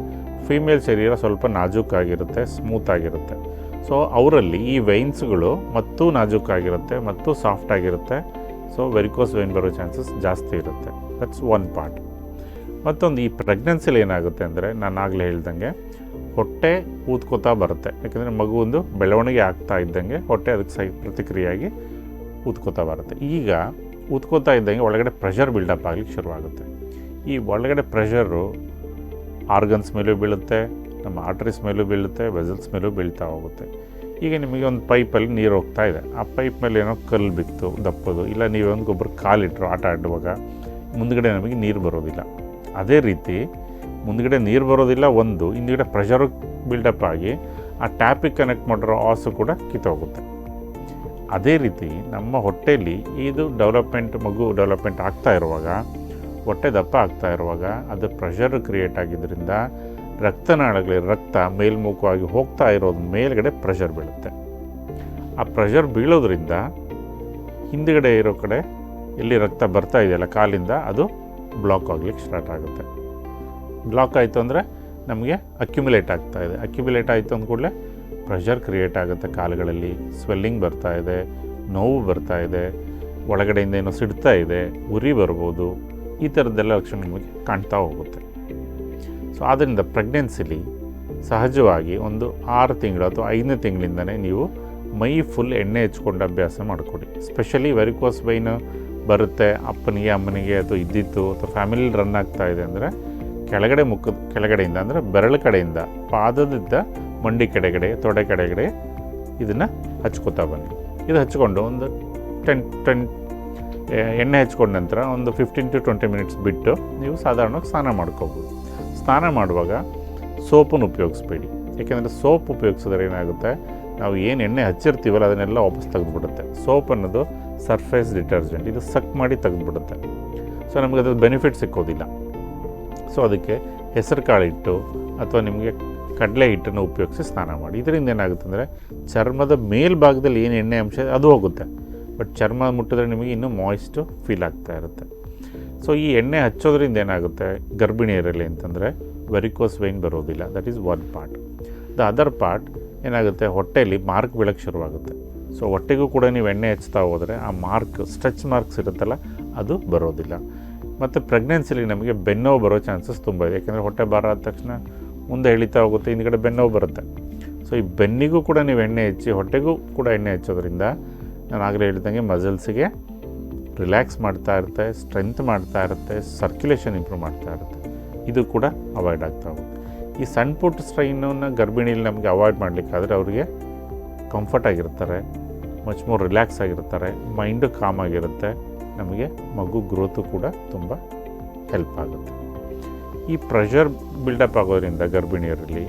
ಫೀಮೇಲ್ ಶರೀರ ಸ್ವಲ್ಪ ನಾಜೂಕಾಗಿರುತ್ತೆ, ಸ್ಮೂತಾಗಿರುತ್ತೆ. ಸೊ ಅವರಲ್ಲಿ ಈ ವೈನ್ಸ್ಗಳು ಮತ್ತು ನಾಜೂಕಾಗಿರುತ್ತೆ ಮತ್ತು ಸಾಫ್ಟಾಗಿರುತ್ತೆ. ಸೊ ವೆರಿಕೋಸ್ ವೈನ್ ಬರೋ ಚಾನ್ಸಸ್ ಜಾಸ್ತಿ ಇರುತ್ತೆ. That's one part. ಮತ್ತೊಂದು, ಈ ಪ್ರೆಗ್ನೆನ್ಸಿಲಿ ಏನಾಗುತ್ತೆ ಅಂದರೆ ನಾನು ಆಗಲೇ ಹೇಳ್ದಂಗೆ ಹೊಟ್ಟೆ ಊದ್ಕೋತಾ ಬರುತ್ತೆ. ಯಾಕೆಂದರೆ ಮಗುವೊಂದು ಬೆಳವಣಿಗೆ ಆಗ್ತಾ ಇದ್ದಂಗೆ ಹೊಟ್ಟೆ ಅದಕ್ಕೆ ಪ್ರತಿಕ್ರಿಯೆಯಾಗಿ ಊದ್ಕೋತಾ ಬರುತ್ತೆ. ಈಗ ಊದ್ಕೋತಾ ಇದ್ದಂಗೆ ಒಳಗಡೆ ಪ್ರೆಷರ್ ಬಿಲ್ಡಪ್ ಆಗಲಿಕ್ಕೆ ಶುರುವಾಗುತ್ತೆ. ಈ ಒಳಗಡೆ ಪ್ರೆಷರು ಆರ್ಗನ್ಸ್ ಮೇಲೂ ಬೀಳುತ್ತೆ, ನಮ್ಮ ಆರ್ಟರೀಸ್ ಮೇಲೂ ಬೀಳುತ್ತೆ, ವೆಸಲ್ಸ್ ಮೇಲೂ ಬೀಳ್ತಾ ಹೋಗುತ್ತೆ. ಈಗ ನಿಮಗೆ ಒಂದು ಪೈಪಲ್ಲಿ ನೀರು ಹೋಗ್ತಾ ಇದೆ, ಆ ಪೈಪ್ ಮೇಲೆ ಏನೋ ಕಲ್ಲು ಬಿತ್ತು ದಪ್ಪದು, ಇಲ್ಲ ನೀವೊಂದು ಗೊಬ್ಬರ ಕಾಲಿಟ್ಟರು ಆಟ ಆಡುವಾಗ ಮುಂದ್ಗಡೆ ನಮಗೆ ನೀರು ಬರೋದಿಲ್ಲ. ಅದೇ ರೀತಿ ಮುಂದ್ಗಡೆ ನೀರು ಬರೋದಿಲ್ಲ, ಒಂದು ಹಿಂದ್ಗಡೆ ಪ್ರೆಷರು ಬಿಲ್ಡಪ್ ಆಗಿ ಆ ಟ್ಯಾಪಿಗೆ ಕನೆಕ್ಟ್ ಮಾಡಿರೋ ಆಸು ಕೂಡ ಕಿತ್ತೋಗುತ್ತೆ. ಅದೇ ರೀತಿ ನಮ್ಮ ಹೊಟ್ಟೆಯಲ್ಲಿ ಇದು ಮಗು ಡೆವಲಪ್ಮೆಂಟ್ ಆಗ್ತಾ ಇರುವಾಗ, ಹೊಟ್ಟೆ ದಪ್ಪ ಆಗ್ತಾ ಇರುವಾಗ ಅದು ಪ್ರೆಷರ್ ಕ್ರಿಯೇಟ್ ಆಗಿದ್ದರಿಂದ ರಕ್ತ ಮೇಲ್ಮುಖವಾಗಿ ಹೋಗ್ತಾ ಇರೋದು ಮೇಲ್ಗಡೆ ಪ್ರೆಷರ್ ಬೀಳುತ್ತೆ. ಆ ಪ್ರೆಷರ್ ಬೀಳೋದ್ರಿಂದ ಹಿಂದುಗಡೆ ಇರೋ ಕಡೆ ಎಲ್ಲಿ ರಕ್ತ ಬರ್ತಾ ಇದೆಯಲ್ಲ ಕಾಲಿಂದ, ಅದು ಬ್ಲಾಕ್ ಆಗಲಿಕ್ಕೆ ಸ್ಟಾರ್ಟ್ ಆಗುತ್ತೆ. ಬ್ಲಾಕ್ ಆಯಿತು ಅಂದರೆ ನಮಗೆ ಅಕ್ಯುಮುಲೇಟ್ ಆಗ್ತಾ ಇದೆ. ಅಕ್ಯುಮುಲೇಟ್ ಆಯಿತು ಅಂದ ಕೂಡಲೇ ಪ್ರೆಷರ್ ಕ್ರಿಯೇಟ್ ಆಗುತ್ತೆ, ಕಾಲುಗಳಲ್ಲಿ ಸ್ವೆಲ್ಲಿಂಗ್ ಬರ್ತಾ ಇದೆ, ನೋವು ಬರ್ತಾ ಇದೆ, ಒಳಗಡೆಯಿಂದ ಏನೋ ಸಿಡ್ತಾ ಇದೆ, ಉರಿ ಬರ್ಬೋದು, ಈ ಥರದ್ದೆಲ್ಲ ಲಕ್ಷಣ ನಮಗೆ ಕಾಣ್ತಾ ಹೋಗುತ್ತೆ. ಸೊ ಆದ್ದರಿಂದ ಪ್ರೆಗ್ನೆನ್ಸಿಲಿ ಸಹಜವಾಗಿ ಒಂದು 6 ತಿಂಗಳು ಅಥವಾ 5ನೇ ತಿಂಗಳಿಂದನೇ ನೀವು ಮೈ ಫುಲ್ ಎಣ್ಣೆ ಹಚ್ಕೊಂಡು ಅಭ್ಯಾಸ ಮಾಡಿಕೊಡಿ. ಸ್ಪೆಷಲಿ ವೆರಿಕೋಸ್ ವೈನ್ ಬರುತ್ತೆ ಅಪ್ಪನಿಗೆ ಅಮ್ಮನಿಗೆ ಅಥವಾ ಇದ್ದಿತ್ತು ಅಥವಾ ಫ್ಯಾಮಿಲಿ ರನ್ ಆಗ್ತಾ ಇದೆ ಅಂದರೆ ಮುಖದ ಕೆಳಗಡೆಯಿಂದ ಅಂದರೆ ಬೆರಳು ಕಡೆಯಿಂದ ಪಾದದಿಂದ ಮಂಡಿ ಕೆಳಗಡೆ ತೊಡೆ ಕೆಳಗಡೆ ಇದನ್ನು ಹಚ್ಕೋತಾ ಬನ್ನಿ. ಇದು ಹಚ್ಕೊಂಡು ಒಂದು 10 ಎಣ್ಣೆ ಹಚ್ಕೊಂಡ ನಂತರ ಒಂದು 15 to 20 ಮಿನಿಟ್ಸ್ ಬಿಟ್ಟು ನೀವು ಸಾಧಾರಣವಾಗಿ ಸ್ನಾನ ಮಾಡ್ಕೋಬೋದು. ಸ್ನಾನ ಮಾಡುವಾಗ ಸೋಪನ್ನು ಉಪಯೋಗಿಸ್ಬೇಡಿ. ಯಾಕೆಂದರೆ ಸೋಪ್ ಉಪಯೋಗಿಸಿದ್ರೆ ಏನಾಗುತ್ತೆ, ನಾವು ಏನು ಎಣ್ಣೆ ಹಚ್ಚಿರ್ತೀವಲ್ಲ ಅದನ್ನೆಲ್ಲ ವಾಪಸ್ ತೆಗೆದುಬಿಡುತ್ತೆ. ಸೋಪ್ ಅನ್ನೋದು ಸರ್ಫೇಸ್ ಡಿಟರ್ಜೆಂಟ್, ಇದು ಸಕ್ ಮಾಡಿ ತೆಗೆದುಬಿಡುತ್ತೆ. ಸೊ ನಮಗೆ ಅದ್ರ ಬೆನಿಫಿಟ್ ಸಿಕ್ಕೋದಿಲ್ಲ. ಸೊ ಅದಕ್ಕೆ ಹೆಸರು ಕಾಳು ಹಿಟ್ಟು ಅಥವಾ ನಿಮಗೆ ಕಡಲೆ ಹಿಟ್ಟನ್ನು ಉಪಯೋಗಿಸಿ ಸ್ನಾನ ಮಾಡಿ. ಇದರಿಂದ ಏನಾಗುತ್ತೆ ಅಂದರೆ ಚರ್ಮದ ಮೇಲ್ಭಾಗದಲ್ಲಿ ಏನು ಎಣ್ಣೆ ಅಂಶ ಅದು ಹೋಗುತ್ತೆ, ಬಟ್ ಚರ್ಮ ಮುಟ್ಟಿದ್ರೆ ನಿಮಗೆ ಇನ್ನೂ ಮಾಯಿಸ್ಟು ಫೀಲ್ ಆಗ್ತಾ ಇರುತ್ತೆ. ಸೊ ಈ ಎಣ್ಣೆ ಹಚ್ಚೋದ್ರಿಂದ ಏನಾಗುತ್ತೆ ಗರ್ಭಿಣಿಯರಲ್ಲಿ ಅಂತಂದರೆ ವೆರಿಕೋಸ್ ವೈನ್ ಬರೋದಿಲ್ಲ. That is one part. The other part ಏನಾಗುತ್ತೆ, ಹೊಟ್ಟೆಯಲ್ಲಿ ಮಾರ್ಕ್ ಬೀಳಕ್ಕೆ ಶುರುವಾಗುತ್ತೆ. ಸೊ ಹೊಟ್ಟೆಗೂ ಕೂಡ ನೀವು ಎಣ್ಣೆ ಹಚ್ತಾ ಹೋದರೆ ಆ ಸ್ಟ್ರೆಚ್ ಮಾರ್ಕ್ಸ್ ಇರುತ್ತಲ್ಲ ಅದು ಬರೋದಿಲ್ಲ. ಮತ್ತು ಪ್ರೆಗ್ನೆನ್ಸಿಲಿ ನಮಗೆ ಬೆನ್ನೋವು ಬರೋ ಚಾನ್ಸಸ್ ತುಂಬ ಇದೆ. ಯಾಕೆಂದರೆ ಹೊಟ್ಟೆ ಭಾರ ಆದ ತಕ್ಷಣ ಮುಂದೆ ಎಳಿತಾ ಹೋಗುತ್ತೆ, ಹಿಂದ್ಗಡೆ ಬೆನ್ನೋವು ಬರುತ್ತೆ. ಸೊ ಈ ಬೆನ್ನಿಗೂ ಕೂಡ ನೀವು ಎಣ್ಣೆ ಹಚ್ಚಿ ಹೊಟ್ಟೆಗೂ ಕೂಡ ಎಣ್ಣೆ ಹಚ್ಚೋದ್ರಿಂದ ನಾನು ಆಗಲೇ ಹೇಳಿದಂಗೆ ಮಸಲ್ಸಿಗೆ ರಿಲ್ಯಾಕ್ಸ್ ಮಾಡ್ತಾ ಇರುತ್ತೆ, ಸ್ಟ್ರೆಂತ್ ಮಾಡ್ತಾ ಇರುತ್ತೆ, ಸರ್ಕ್ಯುಲೇಷನ್ ಇಂಪ್ರೂವ್ ಮಾಡ್ತಾ ಇರುತ್ತೆ. ಇದು ಕೂಡ ಅವಾಯ್ಡ್ ಆಗ್ತಾ ಹೋಗುತ್ತೆ. ಈ ಸಣ್ಣ ಪುಟ್ಟ ಸ್ಟ್ರೈನನ್ನು ಗರ್ಭಿಣಿಯಲ್ಲಿ ನಮಗೆ ಅವಾಯ್ಡ್ ಮಾಡಲಿಕ್ಕಾದರೆ ಅವರಿಗೆ ಕಂಫರ್ಟ್ ಆಗಿರ್ತಾರೆ, ಮಚ್ ಮೋರ್ ರಿಲ್ಯಾಕ್ಸ್ ಆಗಿರ್ತಾರೆ, ಮೈಂಡು ಕಾಮ್ ಆಗಿರುತ್ತೆ, ನಮಗೆ ಮಗು ಗ್ರೋತು ಕೂಡ ತುಂಬ ಹೆಲ್ಪ್ ಆಗುತ್ತೆ. ಈ ಪ್ರೆಷರ್ ಬಿಲ್ಡಪ್ ಆಗೋದ್ರಿಂದ ಗರ್ಭಿಣಿಯರಲ್ಲಿ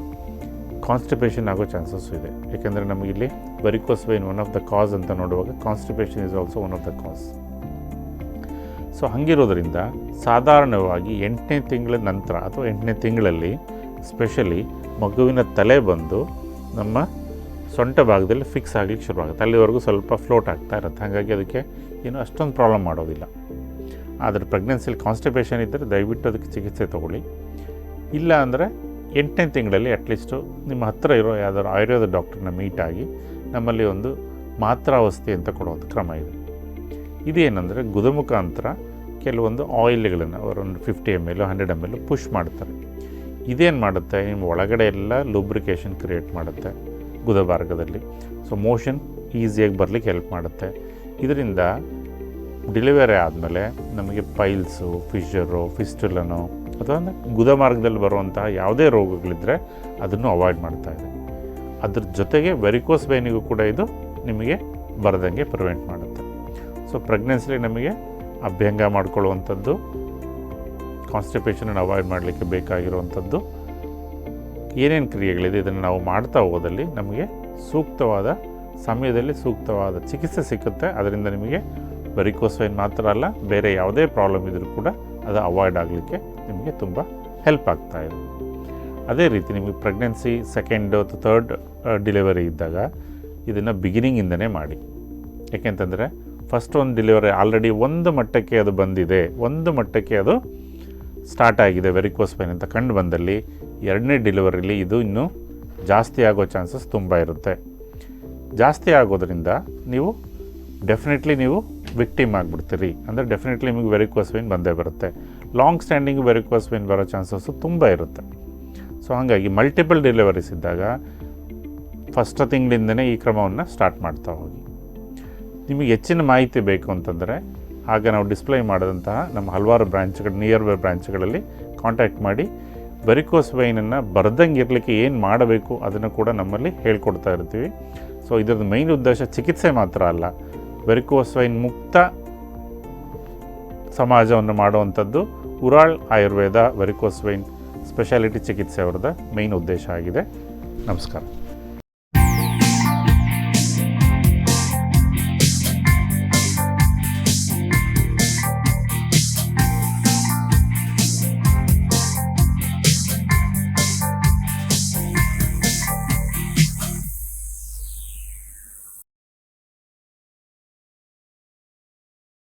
ಕಾನ್ಸ್ಟಿಪೇಷನ್ ಆಗೋ ಚಾನ್ಸಸ್ಸು ಇದೆ. ಏಕೆಂದರೆ ನಮಗಿಲ್ಲಿ varicose vein one of the cause ಅಂತ ನೋಡುವಾಗ constipation is also one of the cause. So ಹಾಗಿರೋದ್ರಿಂದ ಸಾಧಾರಣವಾಗಿ 8ನೇ ತಿಂಗಳ ನಂತರ ಅಥವಾ 8ನೇ ತಿಂಗಳಲ್ಲಿ ಸ್ಪೆಷಲಿ ಮಗುವಿನ ತಲೆ ಬಂದು ನಮ್ಮ ಸೊಂಟ ಭಾಗದಲ್ಲಿ ಫಿಕ್ಸ್ ಆಗಲಿಕ್ಕೆ ಶುರುವಾಗುತ್ತೆ. ಅಲ್ಲಿವರೆಗೂ ಸ್ವಲ್ಪ ಫ್ಲೋಟ್ ಆಗ್ತಾ ಇರುತ್ತೆ, ಹಾಗಾಗಿ ಅದಕ್ಕೆ ಏನು ಅಷ್ಟೊಂದು ಪ್ರಾಬ್ಲಮ್ ಮಾಡೋದಿಲ್ಲ. ಆದರೆ ಪ್ರೆಗ್ನೆನ್ಸಿಲಿ ಕಾನ್ಸ್ಟಿಪೇಷನ್ ಇದ್ದರೆ ದಯವಿಟ್ಟು ಅದಕ್ಕೆ ಚಿಕಿತ್ಸೆ ತೊಗೊಳ್ಳಿ. ಇಲ್ಲ ಅಂದರೆ 8ನೇ ತಿಂಗಳಲ್ಲಿ ಅಟ್ಲೀಸ್ಟು ನಿಮ್ಮ ಹತ್ತಿರ ಇರೋ ಯಾವುದಾದ್ರು ಆಯುರ್ವೇದ ಡಾಕ್ಟ್ರನ್ನ ಮೀಟಾಗಿ ನಮ್ಮಲ್ಲಿ ಒಂದು ಮಾತ್ರಾವಸ್ಥೆ ಅಂತ ಕೊಡೋದು ಕ್ರಮ ಇದೆ. ಇದೇನೆಂದರೆ ಗುದಮುಖಾಂತರ ಕೆಲವೊಂದು ಆಯಿಲ್ಗಳನ್ನು ಅವರೊಂದು 50 ml 100 ml ಪುಷ್ ಮಾಡ್ತಾರೆ. ಇದೇನು ಮಾಡುತ್ತೆ, ನಿಮ್ಮ ಒಳಗಡೆ ಎಲ್ಲ ಲೂಬ್ರಿಕೇಷನ್ ಕ್ರಿಯೇಟ್ ಮಾಡುತ್ತೆ ಗುದಭಾಗದಲ್ಲಿ. ಸೊ ಮೋಷನ್ ಈಸಿಯಾಗಿ ಬರಲಿಕ್ಕೆ ಹೆಲ್ಪ್ ಮಾಡುತ್ತೆ. ಇದರಿಂದ ಡೆಲಿವರಿ ಆದಮೇಲೆ ನಮಗೆ ಪೈಲ್ಸು, ಫಿಶರು, ಫಿಸ್ಟುಲನೋ ಅಥವಾ ಗುದ ಮಾರ್ಗದಲ್ಲಿ ಬರುವಂತಹ ಯಾವುದೇ ರೋಗಗಳಿದ್ದರೆ ಅದನ್ನು ಅವಾಯ್ಡ್ ಮಾಡ್ತಾ ಇದೆ. ಅದ್ರ ಜೊತೆಗೆ ವೆರಿಕೋಸ್ ವೈನಿಗೂ ಕೂಡ ಇದು ನಿಮಗೆ ಬರದಂಗೆ ಪ್ರಿವೆಂಟ್ ಮಾಡುತ್ತೆ. ಸೊ ಪ್ರೆಗ್ನೆನ್ಸಿಲಿ ನಮಗೆ ಅಭ್ಯಂಗ ಮಾಡ್ಕೊಳ್ಳುವಂಥದ್ದು, ಕಾನ್ಸ್ಟಿಪೇಷನನ್ನು ಅವಾಯ್ಡ್ ಮಾಡಲಿಕ್ಕೆ ಬೇಕಾಗಿರುವಂಥದ್ದು ಏನೇನು ಕ್ರಿಯೆಗಳಿದೆ ಇದನ್ನು ನಾವು ಮಾಡ್ತಾ ಹೋದಲ್ಲಿ ನಮಗೆ ಸೂಕ್ತವಾದ ಸಮಯದಲ್ಲಿ ಸೂಕ್ತವಾದ ಚಿಕಿತ್ಸೆ ಸಿಕ್ಕುತ್ತೆ. ಅದರಿಂದ ನಿಮಗೆ ವೆರಿಕೋಸ್ ವೈನ್ ಮಾತ್ರ ಅಲ್ಲ, ಬೇರೆ ಯಾವುದೇ ಪ್ರಾಬ್ಲಮ್ ಇದ್ದರೂ ಕೂಡ ಅದು ಅವಾಯ್ಡ್ ಆಗಲಿಕ್ಕೆ ನಿಮಗೆ ತುಂಬ ಹೆಲ್ಪ್ ಆಗ್ತಾ ಇದೆ. ಅದೇ ರೀತಿ ನಿಮಗೆ ಪ್ರೆಗ್ನೆನ್ಸಿ 2nd ಅಥವಾ 3rd ಡೆಲಿವರಿ ಇದ್ದಾಗ ಇದನ್ನು ಬಿಗಿನಿಂಗಿಂದನೇ ಮಾಡಿ. ಯಾಕೆಂತಂದರೆ ಫಸ್ಟ್ ಒಂದು ಡೆಲಿವರಿ ಆಲ್ರೆಡಿ ಒಂದು ಮಟ್ಟಕ್ಕೆ ಅದು ಬಂದಿದೆ, ಒಂದು ಮಟ್ಟಕ್ಕೆ ಅದು ಸ್ಟಾರ್ಟ್ ಆಗಿದೆ ವೆರಿಕೋಸ್ ವೈನ್ ಅಂತ ಕಂಡು ಬಂದಲ್ಲಿ 2ನೇ ಡೆಲಿವರಿಲಿ ಇದು ಇನ್ನೂ ಜಾಸ್ತಿ ಆಗೋ ಚಾನ್ಸಸ್ ತುಂಬ ಇರುತ್ತೆ. ಜಾಸ್ತಿ ಆಗೋದ್ರಿಂದ ನೀವು ಡೆಫಿನೆಟ್ಲಿ ನೀವು ವಿಕ್ಟಿಮ್ ಆಗಿಬಿಡ್ತೀರಿ. ಅಂದರೆ ಡೆಫಿನೆಟ್ಲಿ ನಿಮಗೆ ವೆರಿಕೋಸ್ ವೈನ್ ಬಂದೇ ಬರುತ್ತೆ. ಲಾಂಗ್ ಸ್ಟ್ಯಾಂಡಿಂಗ್ ವೆರಿಕೋಸ್ ವೈನ್ ಬರೋ ಚಾನ್ಸಸ್ಸು ತುಂಬ ಇರುತ್ತೆ. ಸೊ ಹಾಗಾಗಿ ಮಲ್ಟಿಪಲ್ ಡೆಲಿವರೀಸ್ ಇದ್ದಾಗ ಫಸ್ಟ್ ತಿಂಗಳಿಂದನೇ ಈ ಕ್ರಮವನ್ನು ಸ್ಟಾರ್ಟ್ ಮಾಡ್ತಾ ಹೋಗಿ. ನಿಮಗೆ ಹೆಚ್ಚಿನ ಮಾಹಿತಿ ಬೇಕು ಅಂತಂದರೆ ಆಗ ನಾವು ಡಿಸ್ಪ್ಲೇ ಮಾಡಿದಂತಹ ನಮ್ಮ ಹಲವಾರು ಬ್ರ್ಯಾಂಚ್ಗಳು ನಿಯರ್ ಬೈ ಬ್ರ್ಯಾಂಚ್ಗಳಲ್ಲಿ ಕಾಂಟ್ಯಾಕ್ಟ್ ಮಾಡಿ ವೆರಿಕೋಸ್ ವೈನನ್ನು ಬರ್ದಂಗೆ ಇರಲಿಕ್ಕೆ ಏನು ಮಾಡಬೇಕು ಅದನ್ನು ಕೂಡ ನಮ್ಮಲ್ಲಿ ಹೇಳ್ಕೊಡ್ತಾ ಇರ್ತೀವಿ. ಸೊ ಇದರದ್ದು ಮೈನ್ ಉದ್ದೇಶ ಚಿಕಿತ್ಸೆ ಮಾತ್ರ ಅಲ್ಲ, ವೆರಿಕೋಸ್ ವೈನ್ ಮುಕ್ತ ಸಮಾಜವನ್ನು ಮಾಡುವಂಥದ್ದು ಉರಾಳ್ ಆಯುರ್ವೇದ ವೆರಿಕೋಸ್ ವೈನ್ ಸ್ಪೆಷಾಲಿಟಿ ಚಿಕಿತ್ಸೆ ಅವ್ರದ್ದು ಮೈನ್ ಉದ್ದೇಶ ಆಗಿದೆ. ನಮಸ್ಕಾರ.